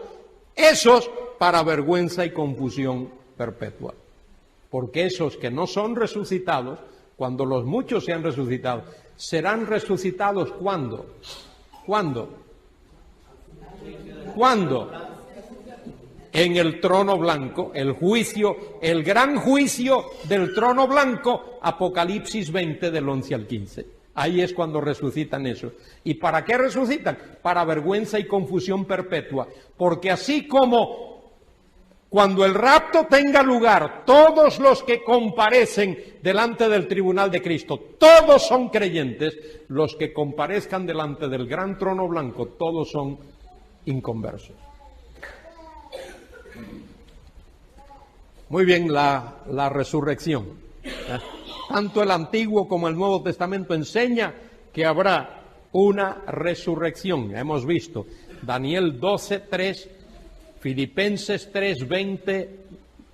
esos para vergüenza y confusión perpetua. Porque esos que no son resucitados, cuando los muchos sean resucitados, serán resucitados ¿cuándo? ¿Cuándo? ¿Cuándo? En el trono blanco, el juicio, el gran juicio del trono blanco, Apocalipsis 20 del 11 al 15. Ahí es cuando resucitan esos. ¿Y para qué resucitan? Para vergüenza y confusión perpetua. Porque así como cuando el rapto tenga lugar, todos los que comparecen delante del tribunal de Cristo, todos son creyentes, los que comparezcan delante del gran trono blanco, todos son inconversos. Muy bien, la resurrección. Tanto el Antiguo como el Nuevo Testamento enseña que habrá una resurrección. Hemos visto Daniel 12:3, Filipenses 3:20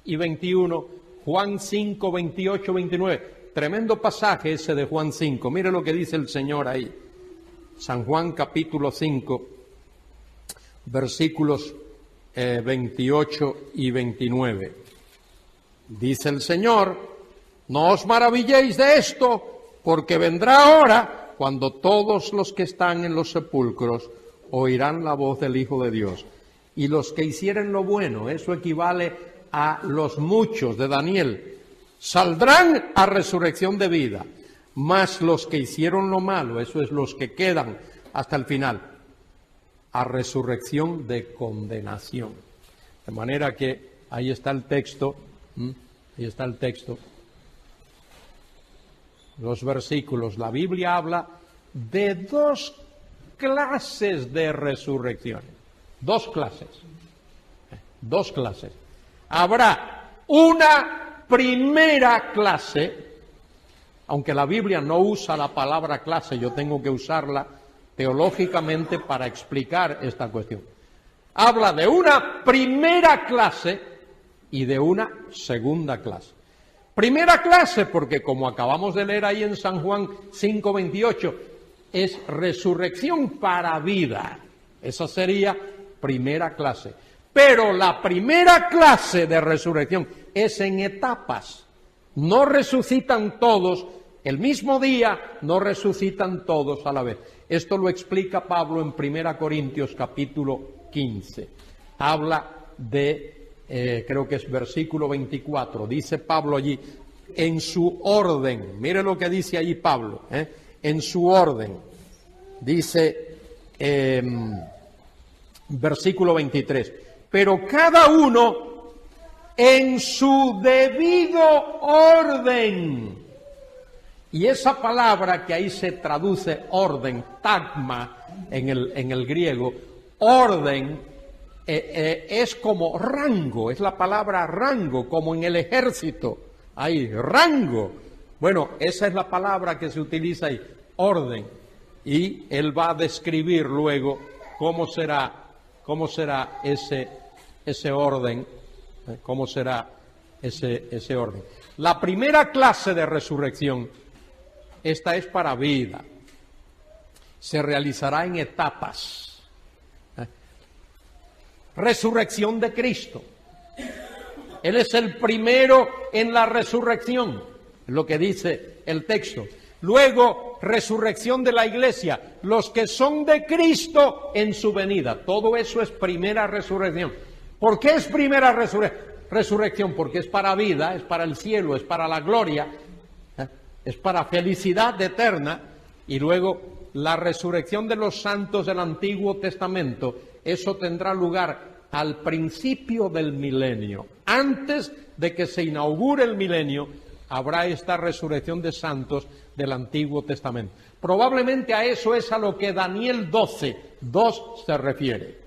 y 21, Juan 5:28, 29. Tremendo pasaje ese de Juan 5. Mire lo que dice el Señor ahí. San Juan capítulo 5, versículos 28 y 29. Dice el Señor, no os maravilléis de esto, porque vendrá hora cuando todos los que están en los sepulcros oirán la voz del Hijo de Dios. Y los que hicieren lo bueno, eso equivale a los muchos de Daniel, saldrán a resurrección de vida. Mas los que hicieron lo malo, eso es los que quedan hasta el final, a resurrección de condenación. De manera que ahí está el texto, ahí está el texto. Los versículos, la Biblia habla de 2 clases de resurrecciones. 2 clases. 2 clases. Habrá una primera clase, aunque la Biblia no usa la palabra clase, yo tengo que usarla teológicamente para explicar esta cuestión. Habla de una primera clase y de una segunda clase. Primera clase porque, como acabamos de leer ahí en San Juan 5:28, es resurrección para vida. Esa sería primera clase. Pero la primera clase de resurrección es en etapas. No resucitan todos el mismo día, no resucitan todos a la vez. Esto lo explica Pablo en 1 Corintios capítulo 15. Habla de, creo que es versículo 24. Dice Pablo allí, en su orden. Mire lo que dice allí Pablo. En su orden. Dice, versículo 23. Pero cada uno en su debido orden. Y esa palabra que ahí se traduce orden, tagma en el griego, orden es como rango, es la palabra rango, como en el ejército, ahí, rango. Bueno, esa es la palabra que se utiliza ahí, orden. Y él va a describir luego cómo será ese orden, cómo será ese orden. La primera clase de resurrección, esta es para vida, se realizará en etapas. Resurrección de Cristo. Él es el primero en la resurrección, lo que dice el texto. Luego, resurrección de la iglesia, los que son de Cristo en su venida. Todo eso es primera resurrección. ¿Por qué es primera resurrección? Porque es para vida, es para el cielo, es para la gloria, es para felicidad eterna. Y luego, la resurrección de los santos del Antiguo Testamento, eso tendrá lugar al principio del milenio. Antes de que se inaugure el milenio, habrá esta resurrección de santos del Antiguo Testamento. Probablemente a eso es a lo que Daniel 12:2 se refiere.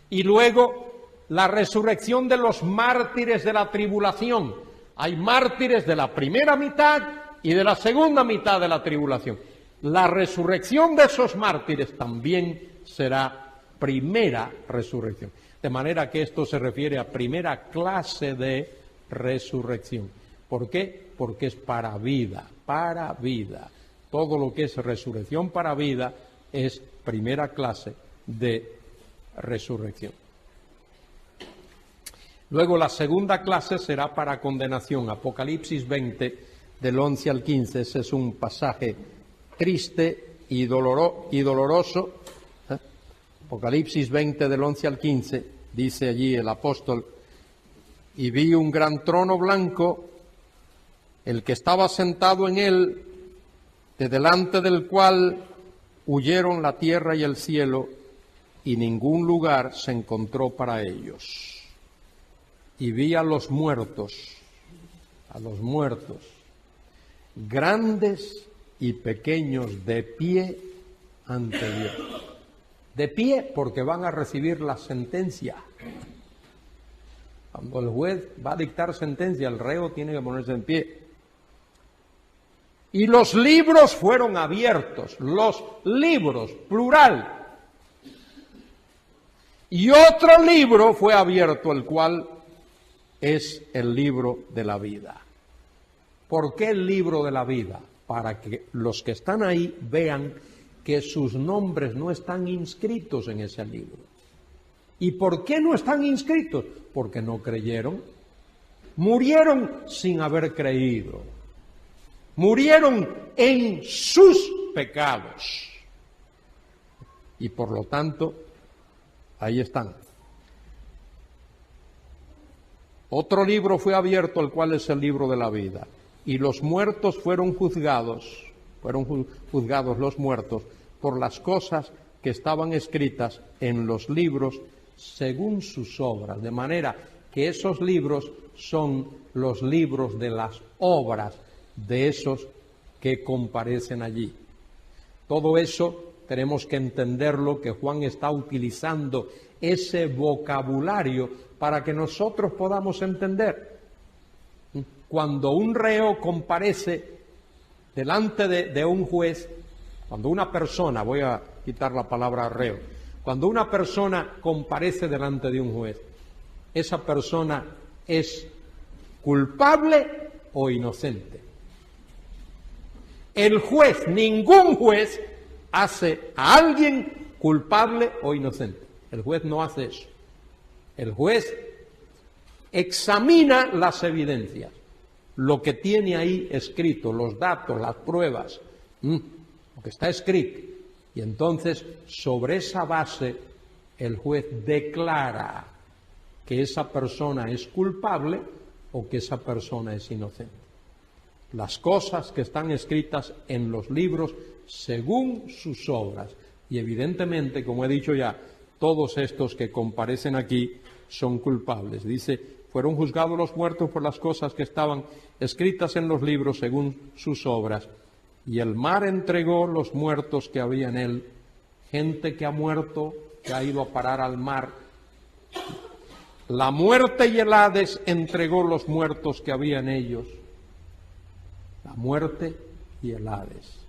Y luego la resurrección de los mártires de la tribulación. Hay mártires de la primera mitad y de la segunda mitad de la tribulación. La resurrección de esos mártires también será primera resurrección. De manera que esto se refiere a primera clase de resurrección. ¿Por qué? Porque es para vida, para vida. Todo lo que es resurrección para vida es primera clase de resurrección. Luego la segunda clase será para condenación. Apocalipsis 20, del 11 al 15. Ese es un pasaje triste y doloroso. Apocalipsis 20, del 11 al 15, dice allí el apóstol: y vi un gran trono blanco, el que estaba sentado en él, de delante del cual huyeron la tierra y el cielo, y ningún lugar se encontró para ellos. Y vi a los muertos, grandes y pequeños, de pie ante Dios. De pie porque van a recibir la sentencia. Cuando el juez va a dictar sentencia, el reo tiene que ponerse en pie. Y los libros fueron abiertos, los libros, plural. Y otro libro fue abierto, el cual es el libro de la vida. ¿Por qué el libro de la vida? Para que los que están ahí vean que sus nombres no están inscritos en ese libro. ¿Y por qué no están inscritos? Porque no creyeron. Murieron sin haber creído. Murieron en sus pecados. Y por lo tanto, ahí están. Otro libro fue abierto, el cual es el libro de la vida. Y los muertos fueron juzgados los muertos por las cosas que estaban escritas en los libros según sus obras. De manera que esos libros son los libros de las obras de esos que comparecen allí. Todo eso tenemos que entenderlo, que Juan está utilizando ese vocabulario para que nosotros podamos entender. Cuando un reo comparece delante de un juez, cuando una persona, voy a quitar la palabra reo, cuando una persona comparece delante de un juez, esa persona es culpable o inocente. El juez, ningún juez hace a alguien culpable o inocente. El juez no hace eso. El juez examina las evidencias, lo que tiene ahí escrito, los datos, las pruebas, lo que está escrito. Y entonces, sobre esa base, el juez declara que esa persona es culpable o que esa persona es inocente. Las cosas que están escritas en los libros según sus obras. Y evidentemente, como he dicho ya, todos estos que comparecen aquí son culpables. Dice, fueron juzgados los muertos por las cosas que estaban escritas en los libros según sus obras. Y el mar entregó los muertos que había en él. Gente que ha muerto, que ha ido a parar al mar. La muerte y el Hades entregó los muertos que había en ellos. La muerte y el Hades.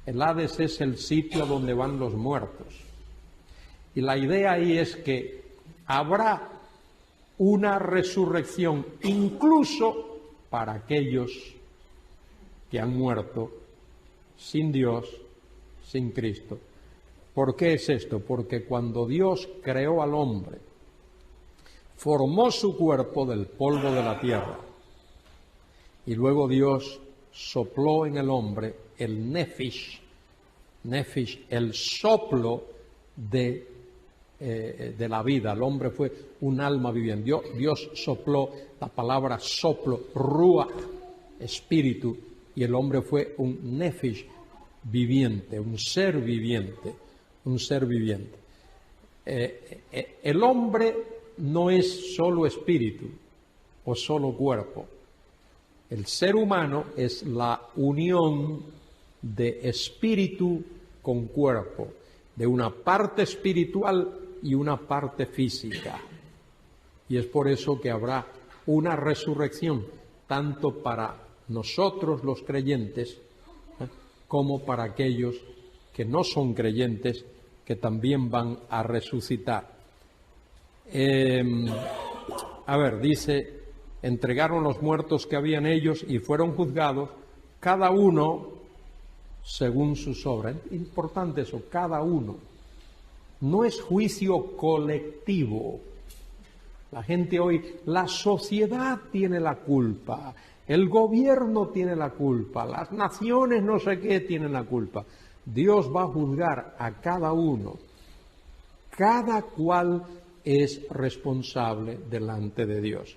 El Hades es el sitio donde van los muertos. Y la idea ahí es que habrá una resurrección incluso para aquellos que han muerto sin Dios, sin Cristo. ¿Por qué es esto? Porque cuando Dios creó al hombre, formó su cuerpo del polvo de la tierra y luego Dios sopló en el hombre el nefish, el soplo de la vida. El hombre fue un alma viviente. Dios sopló, la palabra soplo, ruach, espíritu, y el hombre fue un nefish viviente, un ser viviente, un ser viviente. El hombre no es solo espíritu o solo cuerpo. El ser humano es la unión de espíritu con cuerpo, de una parte espiritual y una parte física. Y es por eso que habrá una resurrección, tanto para nosotros los creyentes, como para aquellos que no son creyentes, que también van a resucitar. Dice, entregaron los muertos que había en ellos y fueron juzgados, cada uno según sus obras. Importante eso, cada uno. No es juicio colectivo. La gente hoy, la sociedad tiene la culpa, el gobierno tiene la culpa, las naciones no sé qué tienen la culpa. Dios va a juzgar a cada uno. Cada cual es responsable delante de Dios,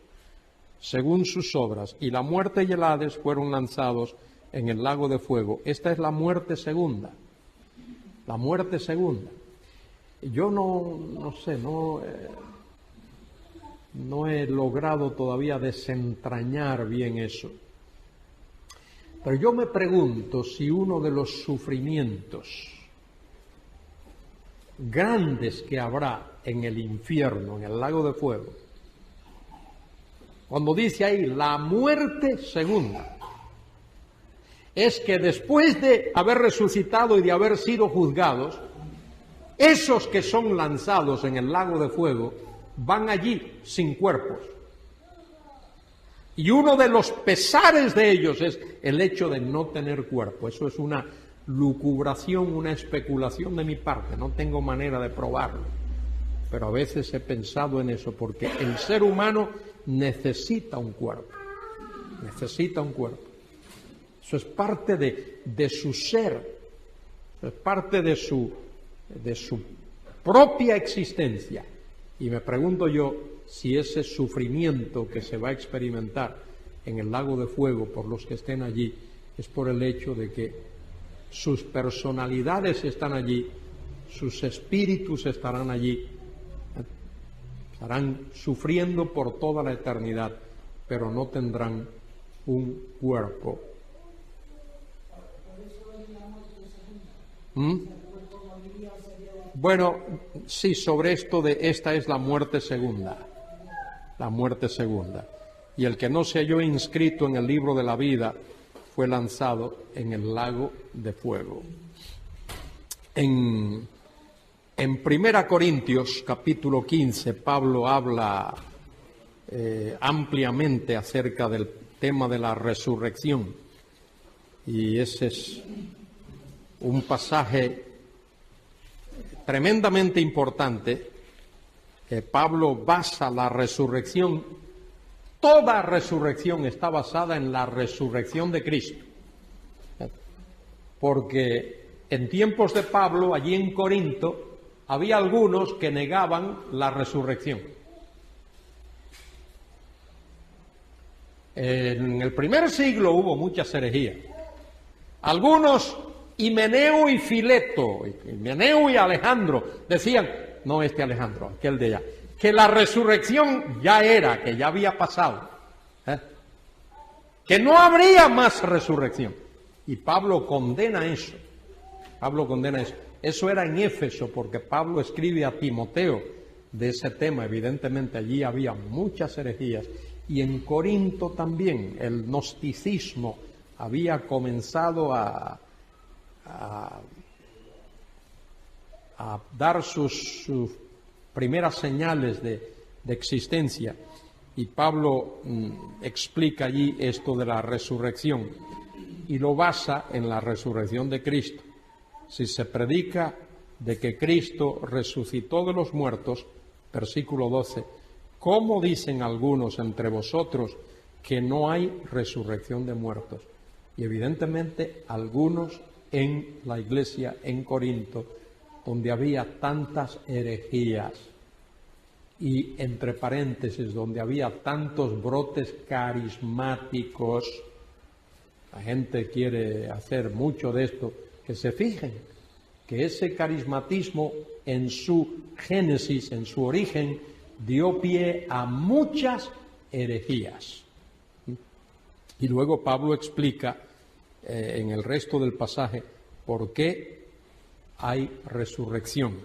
según sus obras. Y la muerte y el Hades fueron lanzados en el lago de fuego. Esta es la muerte segunda. La muerte segunda. Yo no he logrado todavía desentrañar bien eso. Pero yo me pregunto si uno de los sufrimientos grandes que habrá en el infierno, en el lago de fuego, cuando dice ahí la muerte segunda, es que después de haber resucitado y de haber sido juzgados, esos que son lanzados en el lago de fuego van allí sin cuerpos. Y uno de los pesares de ellos es el hecho de no tener cuerpo. Eso es una lucubración, una especulación de mi parte. No tengo manera de probarlo. Pero a veces he pensado en eso, porque el ser humano necesita un cuerpo. Necesita un cuerpo. Eso es parte de su ser. Eso es parte de su propia existencia. Y me pregunto yo si ese sufrimiento que se va a experimentar en el lago de fuego por los que estén allí es por el hecho de que sus personalidades están allí, sus espíritus estarán allí, estarán sufriendo por toda la eternidad, pero no tendrán un cuerpo. Bueno, sí, sobre esto de esta es la muerte segunda. La muerte segunda. Y el que no se halló inscrito en el libro de la vida fue lanzado en el lago de fuego. En 1 Corintios capítulo 15, Pablo habla ampliamente acerca del tema de la resurrección. Y ese es un pasaje tremendamente importante. Pablo basa la resurrección, toda resurrección está basada en la resurrección de Cristo. Porque en tiempos de Pablo, allí en Corinto, había algunos que negaban la resurrección. En el primer siglo hubo muchas herejías. Algunos, Himeneo y Fileto, Himeneo y Alejandro, decían, no este Alejandro, aquel de allá, que la resurrección ya era, que ya había pasado, que no habría más resurrección. Y Pablo condena eso. Pablo condena eso. Eso era en Éfeso, porque Pablo escribe a Timoteo de ese tema. Evidentemente allí había muchas herejías. Y en Corinto también el gnosticismo había comenzado a dar sus primeras señales de existencia. Y Pablo explica allí esto de la resurrección y lo basa en la resurrección de Cristo. Si se predica de que Cristo resucitó de los muertos, versículo 12, ¿cómo dicen algunos entre vosotros que no hay resurrección de muertos? Y evidentemente algunos en la iglesia en Corinto, donde había tantas herejías, y entre paréntesis, donde había tantos brotes carismáticos, la gente quiere hacer mucho de esto, que se fijen que ese carismatismo en su génesis, en su origen, dio pie a muchas herejías. Y luego Pablo explica en el resto del pasaje por qué hay resurrección.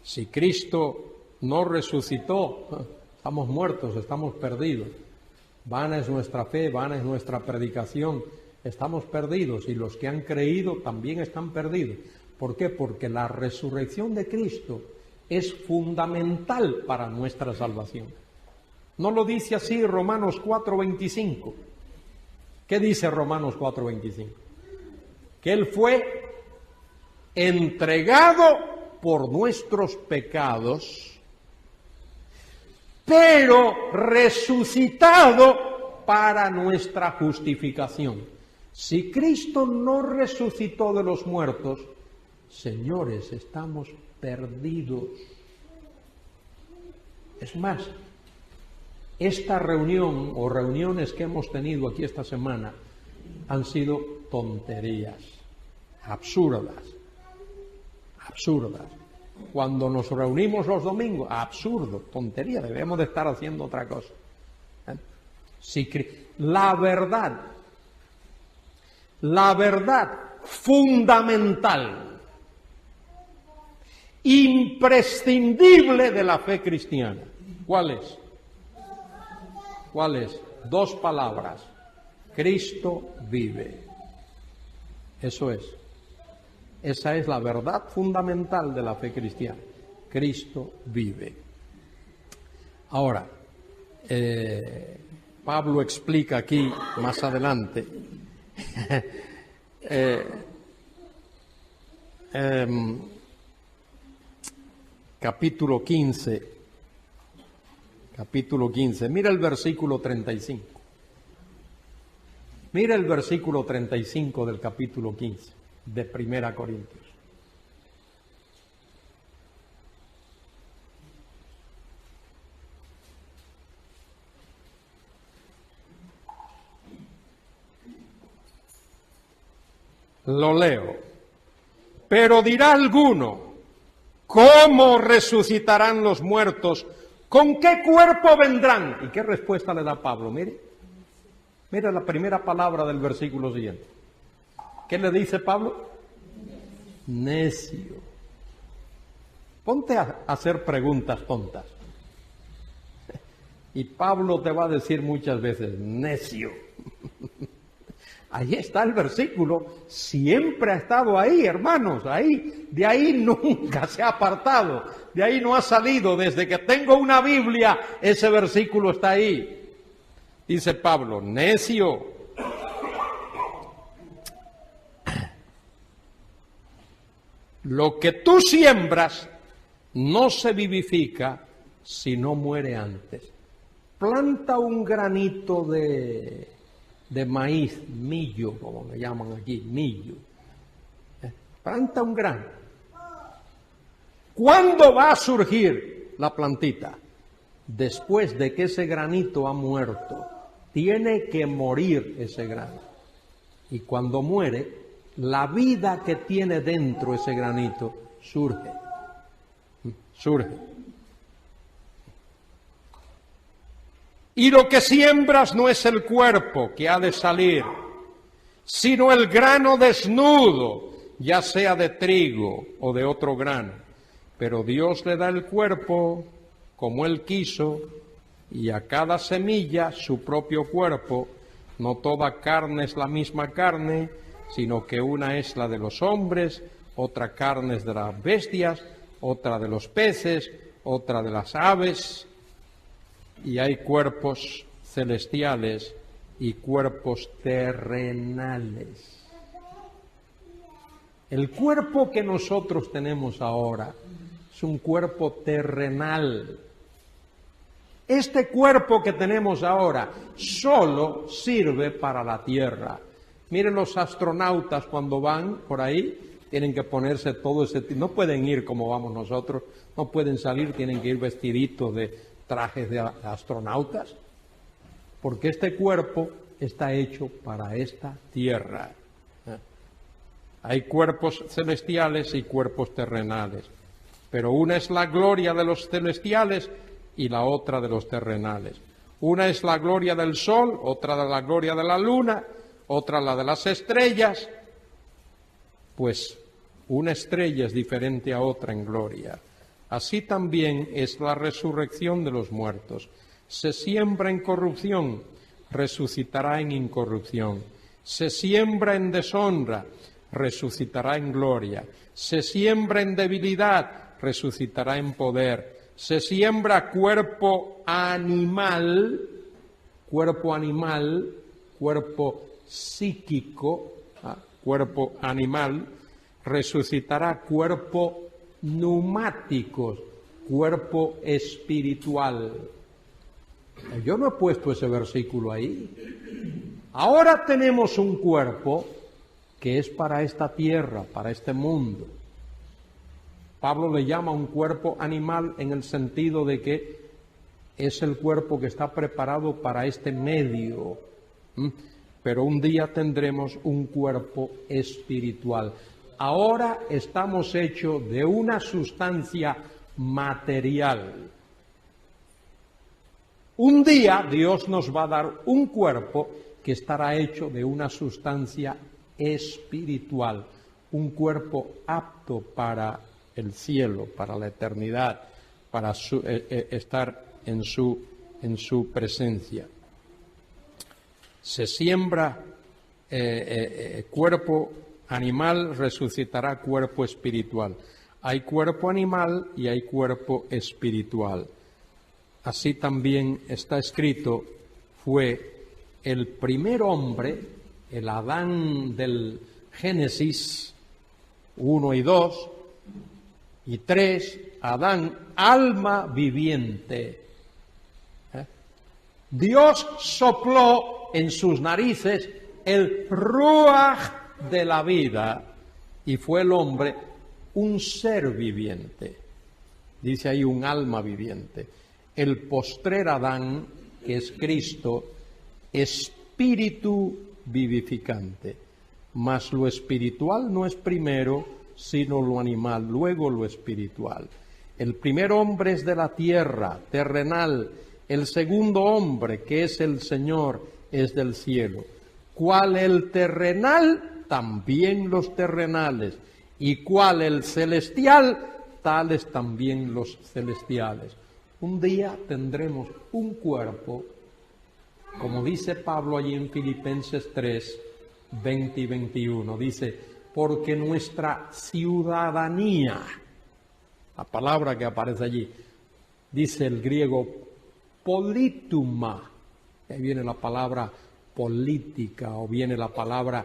Si Cristo no resucitó, estamos muertos, estamos perdidos. Vana es nuestra fe, vana es nuestra predicación, estamos perdidos, y los que han creído también están perdidos. ¿Por qué? Porque la resurrección de Cristo es fundamental para nuestra salvación. ¿No lo dice así Romanos 4:25? ¿Qué dice Romanos 4:25? Que Él fue entregado por nuestros pecados, pero resucitado para nuestra justificación. Si Cristo no resucitó de los muertos, señores, estamos perdidos. Es más, esta reunión o reuniones que hemos tenido aquí esta semana han sido tonterías, absurdas. Cuando nos reunimos los domingos, absurdo, tontería, debemos de estar haciendo otra cosa. Si la verdad fundamental, imprescindible de la fe cristiana, ¿cuál es? ¿Cuál es? Dos palabras: Cristo vive. Eso es. Esa es la verdad fundamental de la fe cristiana. Cristo vive. Ahora, Pablo explica aquí más adelante capítulo 15. Mira el versículo 35. Mira el versículo 35 del capítulo 15 de 1 Corintios. Lo leo. Pero dirá alguno, ¿cómo resucitarán los muertos? ¿Con qué cuerpo vendrán? ¿Y qué respuesta le da Pablo? Mire la primera palabra del versículo siguiente. ¿Qué le dice Pablo? Necio. Ponte a hacer preguntas tontas. Y Pablo te va a decir muchas veces, necio. Ahí está el versículo, siempre ha estado ahí, hermanos, ahí, de ahí nunca se ha apartado, de ahí no ha salido, desde que tengo una Biblia, ese versículo está ahí. Dice Pablo, necio. Lo que tú siembras no se vivifica si no muere antes. Planta un granito de maíz, millo, como le llaman aquí, millo. Planta un grano. ¿Cuándo va a surgir la plantita? Después de que ese granito ha muerto. Tiene que morir ese grano. Y cuando muere, la vida que tiene dentro ese granito surge. Surge. Y lo que siembras no es el cuerpo que ha de salir, sino el grano desnudo, ya sea de trigo o de otro grano. Pero Dios le da el cuerpo como Él quiso, y a cada semilla su propio cuerpo. No toda carne es la misma carne, sino que una es la de los hombres, otra carne es de las bestias, otra de los peces, otra de las aves. Y hay cuerpos celestiales y cuerpos terrenales. El cuerpo que nosotros tenemos ahora es un cuerpo terrenal. Este cuerpo que tenemos ahora solo sirve para la tierra. Miren los astronautas cuando van por ahí, tienen que ponerse todo ese... No pueden ir como vamos nosotros, no pueden salir, tienen que ir vestiditos de trajes de astronautas, porque este cuerpo está hecho para esta tierra. Hay cuerpos celestiales y cuerpos terrenales, pero una es la gloria de los celestiales y la otra de los terrenales. Una es la gloria del sol, otra de la gloria de la luna, otra la de las estrellas. Pues una estrella es diferente a otra en gloria. Así también es la resurrección de los muertos. Se siembra en corrupción, resucitará en incorrupción. Se siembra en deshonra, resucitará en gloria. Se siembra en debilidad, resucitará en poder. Se siembra cuerpo animal, cuerpo psíquico, cuerpo animal, resucitará cuerpo neumáticos, cuerpo espiritual. Yo no he puesto ese versículo ahí. Ahora tenemos un cuerpo que es para esta tierra, para este mundo. Pablo le llama un cuerpo animal en el sentido de que es el cuerpo que está preparado para este medio. Pero un día tendremos un cuerpo espiritual. Ahora estamos hechos de una sustancia material. Un día Dios nos va a dar un cuerpo que estará hecho de una sustancia espiritual, un cuerpo apto para el cielo, para la eternidad, para estar en su presencia. Se siembra cuerpo animal, resucitará cuerpo espiritual. Hay cuerpo animal y hay cuerpo espiritual. Así también está escrito, fue el primer hombre, el Adán del Génesis 1 y 2 y 3, Adán, alma viviente. Dios sopló en sus narices el ruaj de la vida y fue el hombre un ser viviente. Dice ahí un alma viviente. El postrer Adán, que es Cristo, espíritu vivificante. Mas lo espiritual no es primero, sino lo animal, luego lo espiritual. El primer hombre es de la tierra, terrenal. El segundo hombre, que es el Señor, es del cielo. Cual el terrenal, también los terrenales. Y cual el celestial, tales también los celestiales. Un día tendremos un cuerpo, como dice Pablo allí en Filipenses 3, 20 y 21, dice, porque nuestra ciudadanía, la palabra que aparece allí, dice el griego polituma, ahí viene la palabra política o viene la palabra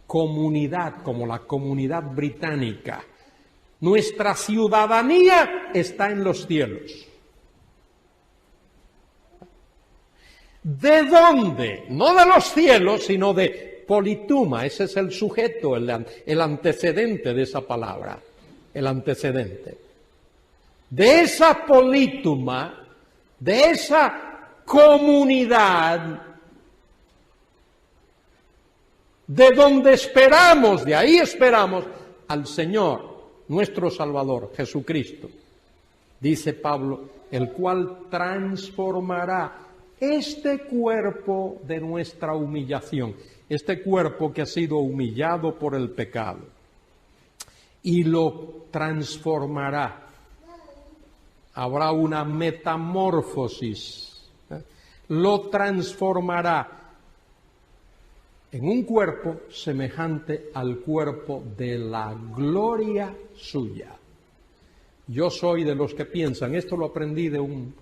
comunidad, como la comunidad británica. Nuestra ciudadanía está en los cielos. ¿De dónde? No de los cielos, sino de polituma. Ese es el sujeto, el antecedente de esa palabra, el antecedente. De esa polituma, de esa comunidad, de donde esperamos, de ahí esperamos al Señor, nuestro Salvador, Jesucristo. Dice Pablo, el cual transformará este cuerpo de nuestra humillación, este cuerpo que ha sido humillado por el pecado, y lo transformará. Habrá una metamorfosis, lo transformará en un cuerpo semejante al cuerpo de la gloria suya. Yo soy de los que piensan, esto lo aprendí de un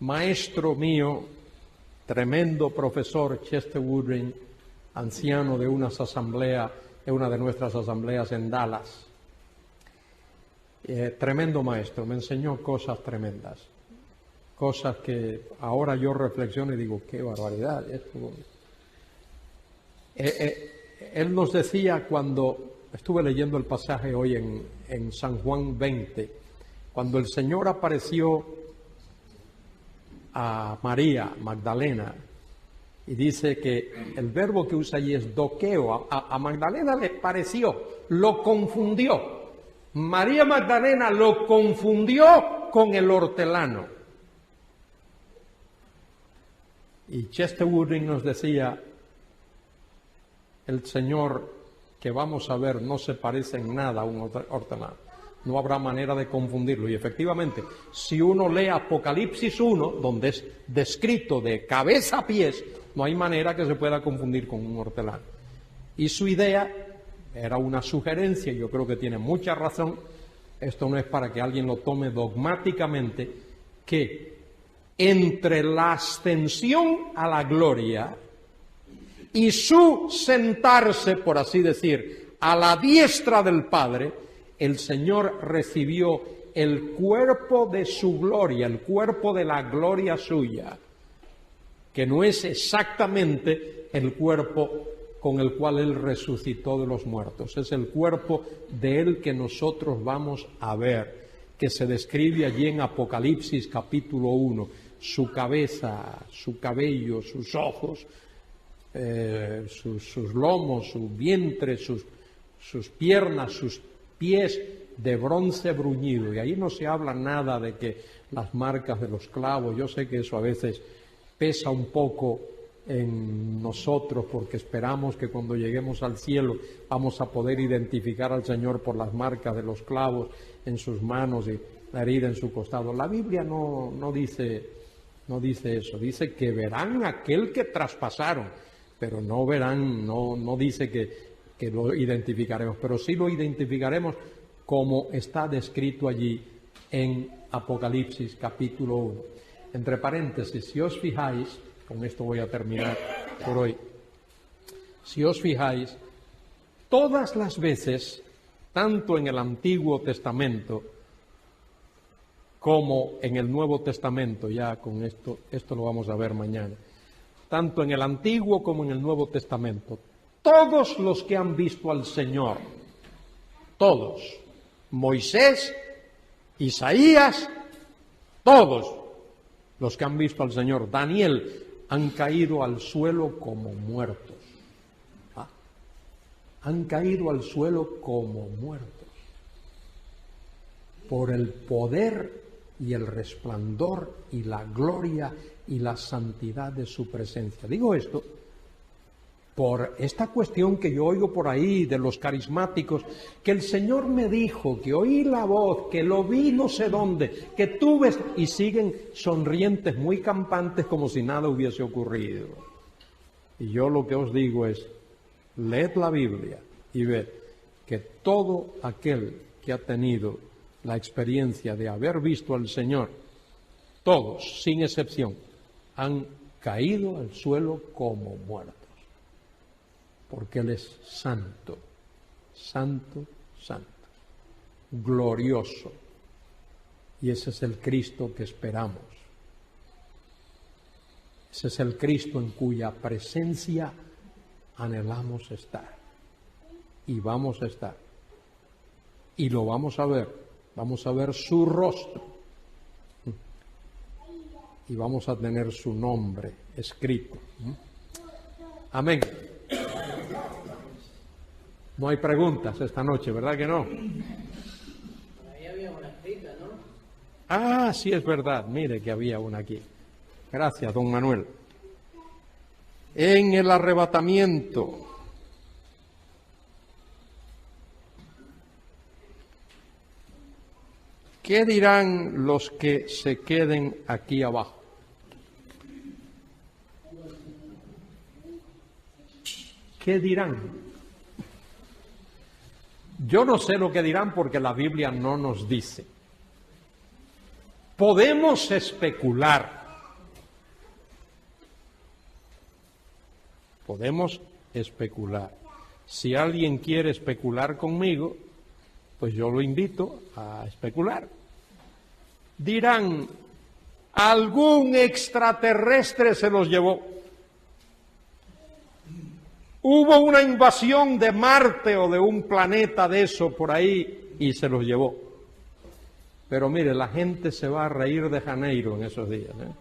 maestro mío, tremendo profesor, Chester Woodring, anciano de una de nuestras asambleas en Dallas. Tremendo maestro, me enseñó cosas tremendas, cosas que ahora yo reflexiono y digo, qué barbaridad. Él nos decía, cuando estuve leyendo el pasaje hoy en San Juan 20, cuando el Señor apareció a María Magdalena, y dice que el verbo que usa allí es doqueo. A Magdalena le pareció, lo confundió. María Magdalena lo confundió con el hortelano. Y Chester Woodring nos decía, el Señor que vamos a ver no se parece en nada a un hortelano. No habrá manera de confundirlo. Y efectivamente, si uno lee Apocalipsis 1, donde es descrito de cabeza a pies, no hay manera que se pueda confundir con un hortelano. Y su idea era una sugerencia, y yo creo que tiene mucha razón. Esto no es para que alguien lo tome dogmáticamente, que entre la ascensión a la gloria y su sentarse, por así decir, a la diestra del Padre, el Señor recibió el cuerpo de su gloria, el cuerpo de la gloria suya, que no es exactamente el cuerpo con el cual Él resucitó de los muertos. Es el cuerpo de Él que nosotros vamos a ver, que se describe allí en Apocalipsis capítulo 1, su cabeza, su cabello, sus ojos, sus lomos, su vientre, sus piernas, sus pies de bronce bruñido. Y ahí no se habla nada de que las marcas de los clavos. Yo sé que eso a veces pesa un poco en nosotros, porque esperamos que cuando lleguemos al cielo vamos a poder identificar al Señor por las marcas de los clavos en sus manos y la herida en su costado. La Biblia no dice eso, dice que verán aquel que traspasaron, pero no verán, no dice que lo identificaremos, pero sí lo identificaremos como está descrito allí en Apocalipsis capítulo 1. Entre paréntesis, si os fijáis, con esto voy a terminar por hoy. Si os fijáis, todas las veces, tanto en el Antiguo Testamento como en el Nuevo Testamento, ya con esto lo vamos a ver mañana, tanto en el Antiguo como en el Nuevo Testamento, todos los que han visto al Señor, todos, Moisés, Isaías, todos los que han visto al Señor, Daniel, han caído al suelo como muertos. Han caído al suelo como muertos por el poder y el resplandor y la gloria y la santidad de su presencia. Digo esto por esta cuestión que yo oigo por ahí de los carismáticos, que el Señor me dijo, que oí la voz, que lo vi no sé dónde, que tuve, y siguen sonrientes, muy campantes, como si nada hubiese ocurrido. Y yo lo que os digo es, leed la Biblia y ved que todo aquel que ha tenido la experiencia de haber visto al Señor, todos, sin excepción, han caído al suelo como muertos. Porque Él es santo, santo, santo, glorioso. Y ese es el Cristo que esperamos. Ese es el Cristo en cuya presencia anhelamos estar. Y vamos a estar. Y lo vamos a ver su rostro. Y vamos a tener su nombre escrito. Amén. No hay preguntas esta noche, ¿verdad que no? Ahí había una escrita, ¿no? Ah, sí, es verdad. Mire que había una aquí. Gracias, don Manuel. En el arrebatamiento, ¿qué dirán los que se queden aquí abajo? ¿Qué dirán? Yo no sé lo que dirán porque la Biblia no nos dice. Podemos especular. Podemos especular. Si alguien quiere especular conmigo, pues yo lo invito a especular. Dirán, algún extraterrestre se los llevó. Hubo una invasión de Marte o de un planeta de eso por ahí y se los llevó. Pero mire, la gente se va a reír de Janeiro en esos días, ¿eh?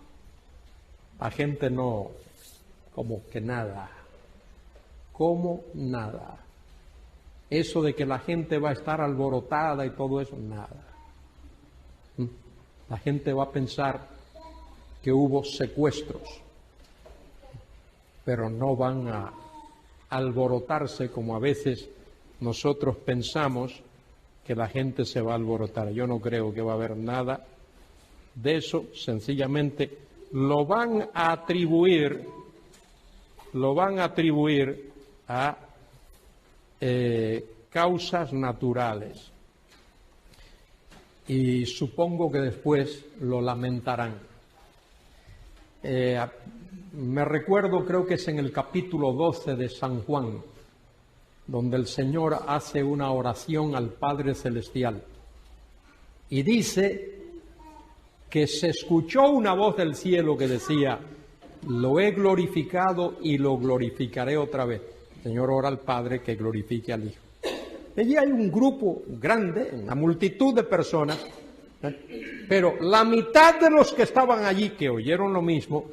La gente no, como que nada, como nada. Eso de que la gente va a estar alborotada y todo eso, nada. La gente va a pensar que hubo secuestros, pero no van a alborotarse como a veces nosotros pensamos que la gente se va a alborotar. Yo no creo que va a haber nada de eso, sencillamente lo van a atribuir a causas naturales y supongo que después lo lamentarán. Me recuerdo, creo que es en el capítulo 12 de San Juan, donde el Señor hace una oración al Padre Celestial y dice que se escuchó una voz del cielo que decía, lo he glorificado y lo glorificaré otra vez. El Señor ora al Padre que glorifique al Hijo. Allí hay un grupo grande, una multitud de personas, pero la mitad de los que estaban allí, que oyeron lo mismo,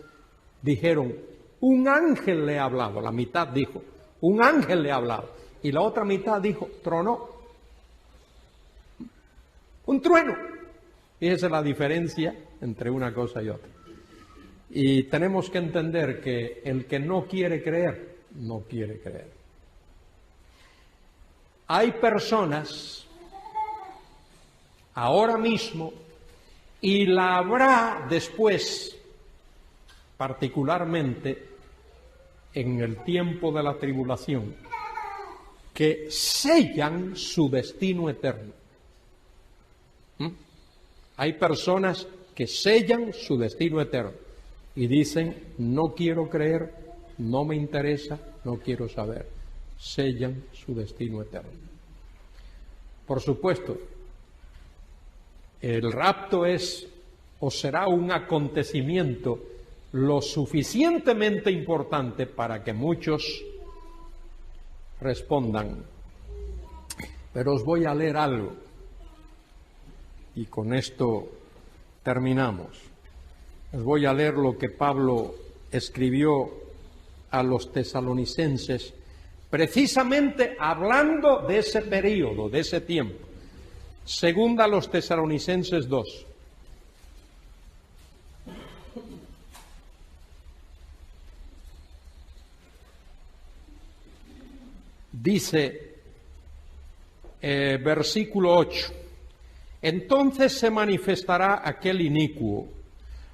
dijeron, un ángel le ha hablado. La mitad dijo, un ángel le ha hablado. Y la otra mitad dijo, tronó. Un trueno. Fíjese la diferencia entre una cosa y otra. Y tenemos que entender que el que no quiere creer, no quiere creer. Hay personas ahora mismo, y la habrá después, particularmente en el tiempo de la tribulación, que sellan su destino eterno. Hay personas que sellan su destino eterno y dicen, no quiero creer, no me interesa, no quiero saber. Sellan su destino eterno. Por supuesto, el rapto es o será un acontecimiento lo suficientemente importante para que muchos respondan. Pero os voy a leer algo y con esto terminamos. Os voy a leer lo que Pablo escribió a los tesalonicenses, precisamente hablando de ese periodo, de ese tiempo. Segunda a los tesalonicenses 2. Dice, versículo 8, entonces se manifestará aquel inicuo,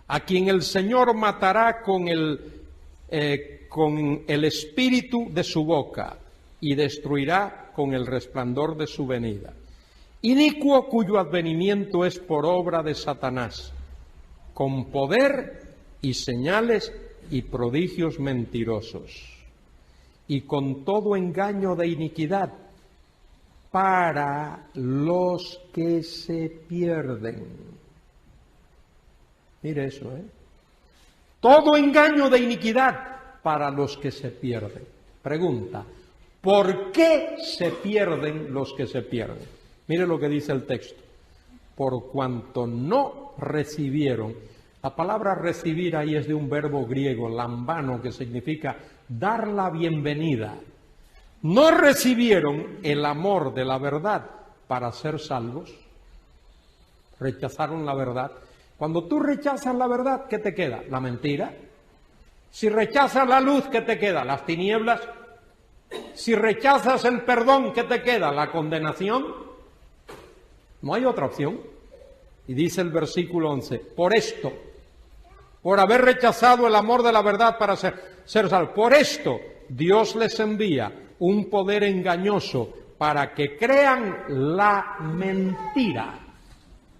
a quien el Señor matará con el espíritu de su boca y destruirá con el resplandor de su venida. Inicuo cuyo advenimiento es por obra de Satanás, con poder y señales y prodigios mentirosos, y con todo engaño de iniquidad para los que se pierden. Mire eso, todo engaño de iniquidad para los que se pierden. Pregunta, ¿por qué se pierden los que se pierden? Mire lo que dice el texto. Por cuanto no recibieron. La palabra recibir ahí es de un verbo griego, lambano, que significa dar la bienvenida. No recibieron el amor de la verdad para ser salvos. Rechazaron la verdad. Cuando tú rechazas la verdad, ¿qué te queda? La mentira. Si rechazas la luz, ¿qué te queda? Las tinieblas. Si rechazas el perdón, ¿qué te queda? La condenación. No hay otra opción. Y dice el versículo 11, por esto, por haber rechazado el amor de la verdad para ser salvos, por esto Dios les envía un poder engañoso para que crean la mentira.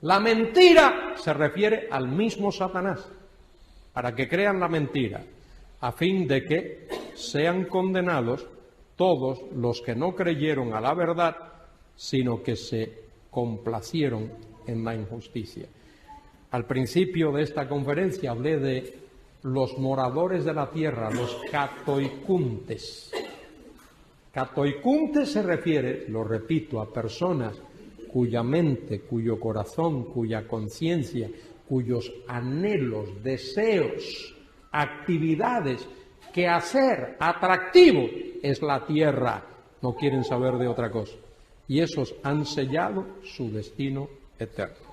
La mentira se refiere al mismo Satanás, para que crean la mentira, a fin de que sean condenados todos los que no creyeron a la verdad, sino que se complacieron en la injusticia. Al principio de esta conferencia hablé de los moradores de la tierra, los catoicuntes. Catoicuntes se refiere, lo repito, a personas cuya mente, cuyo corazón, cuya conciencia, cuyos anhelos, deseos, actividades, quehacer atractivo es la tierra, no quieren saber de otra cosa. Y esos han sellado su destino eterno.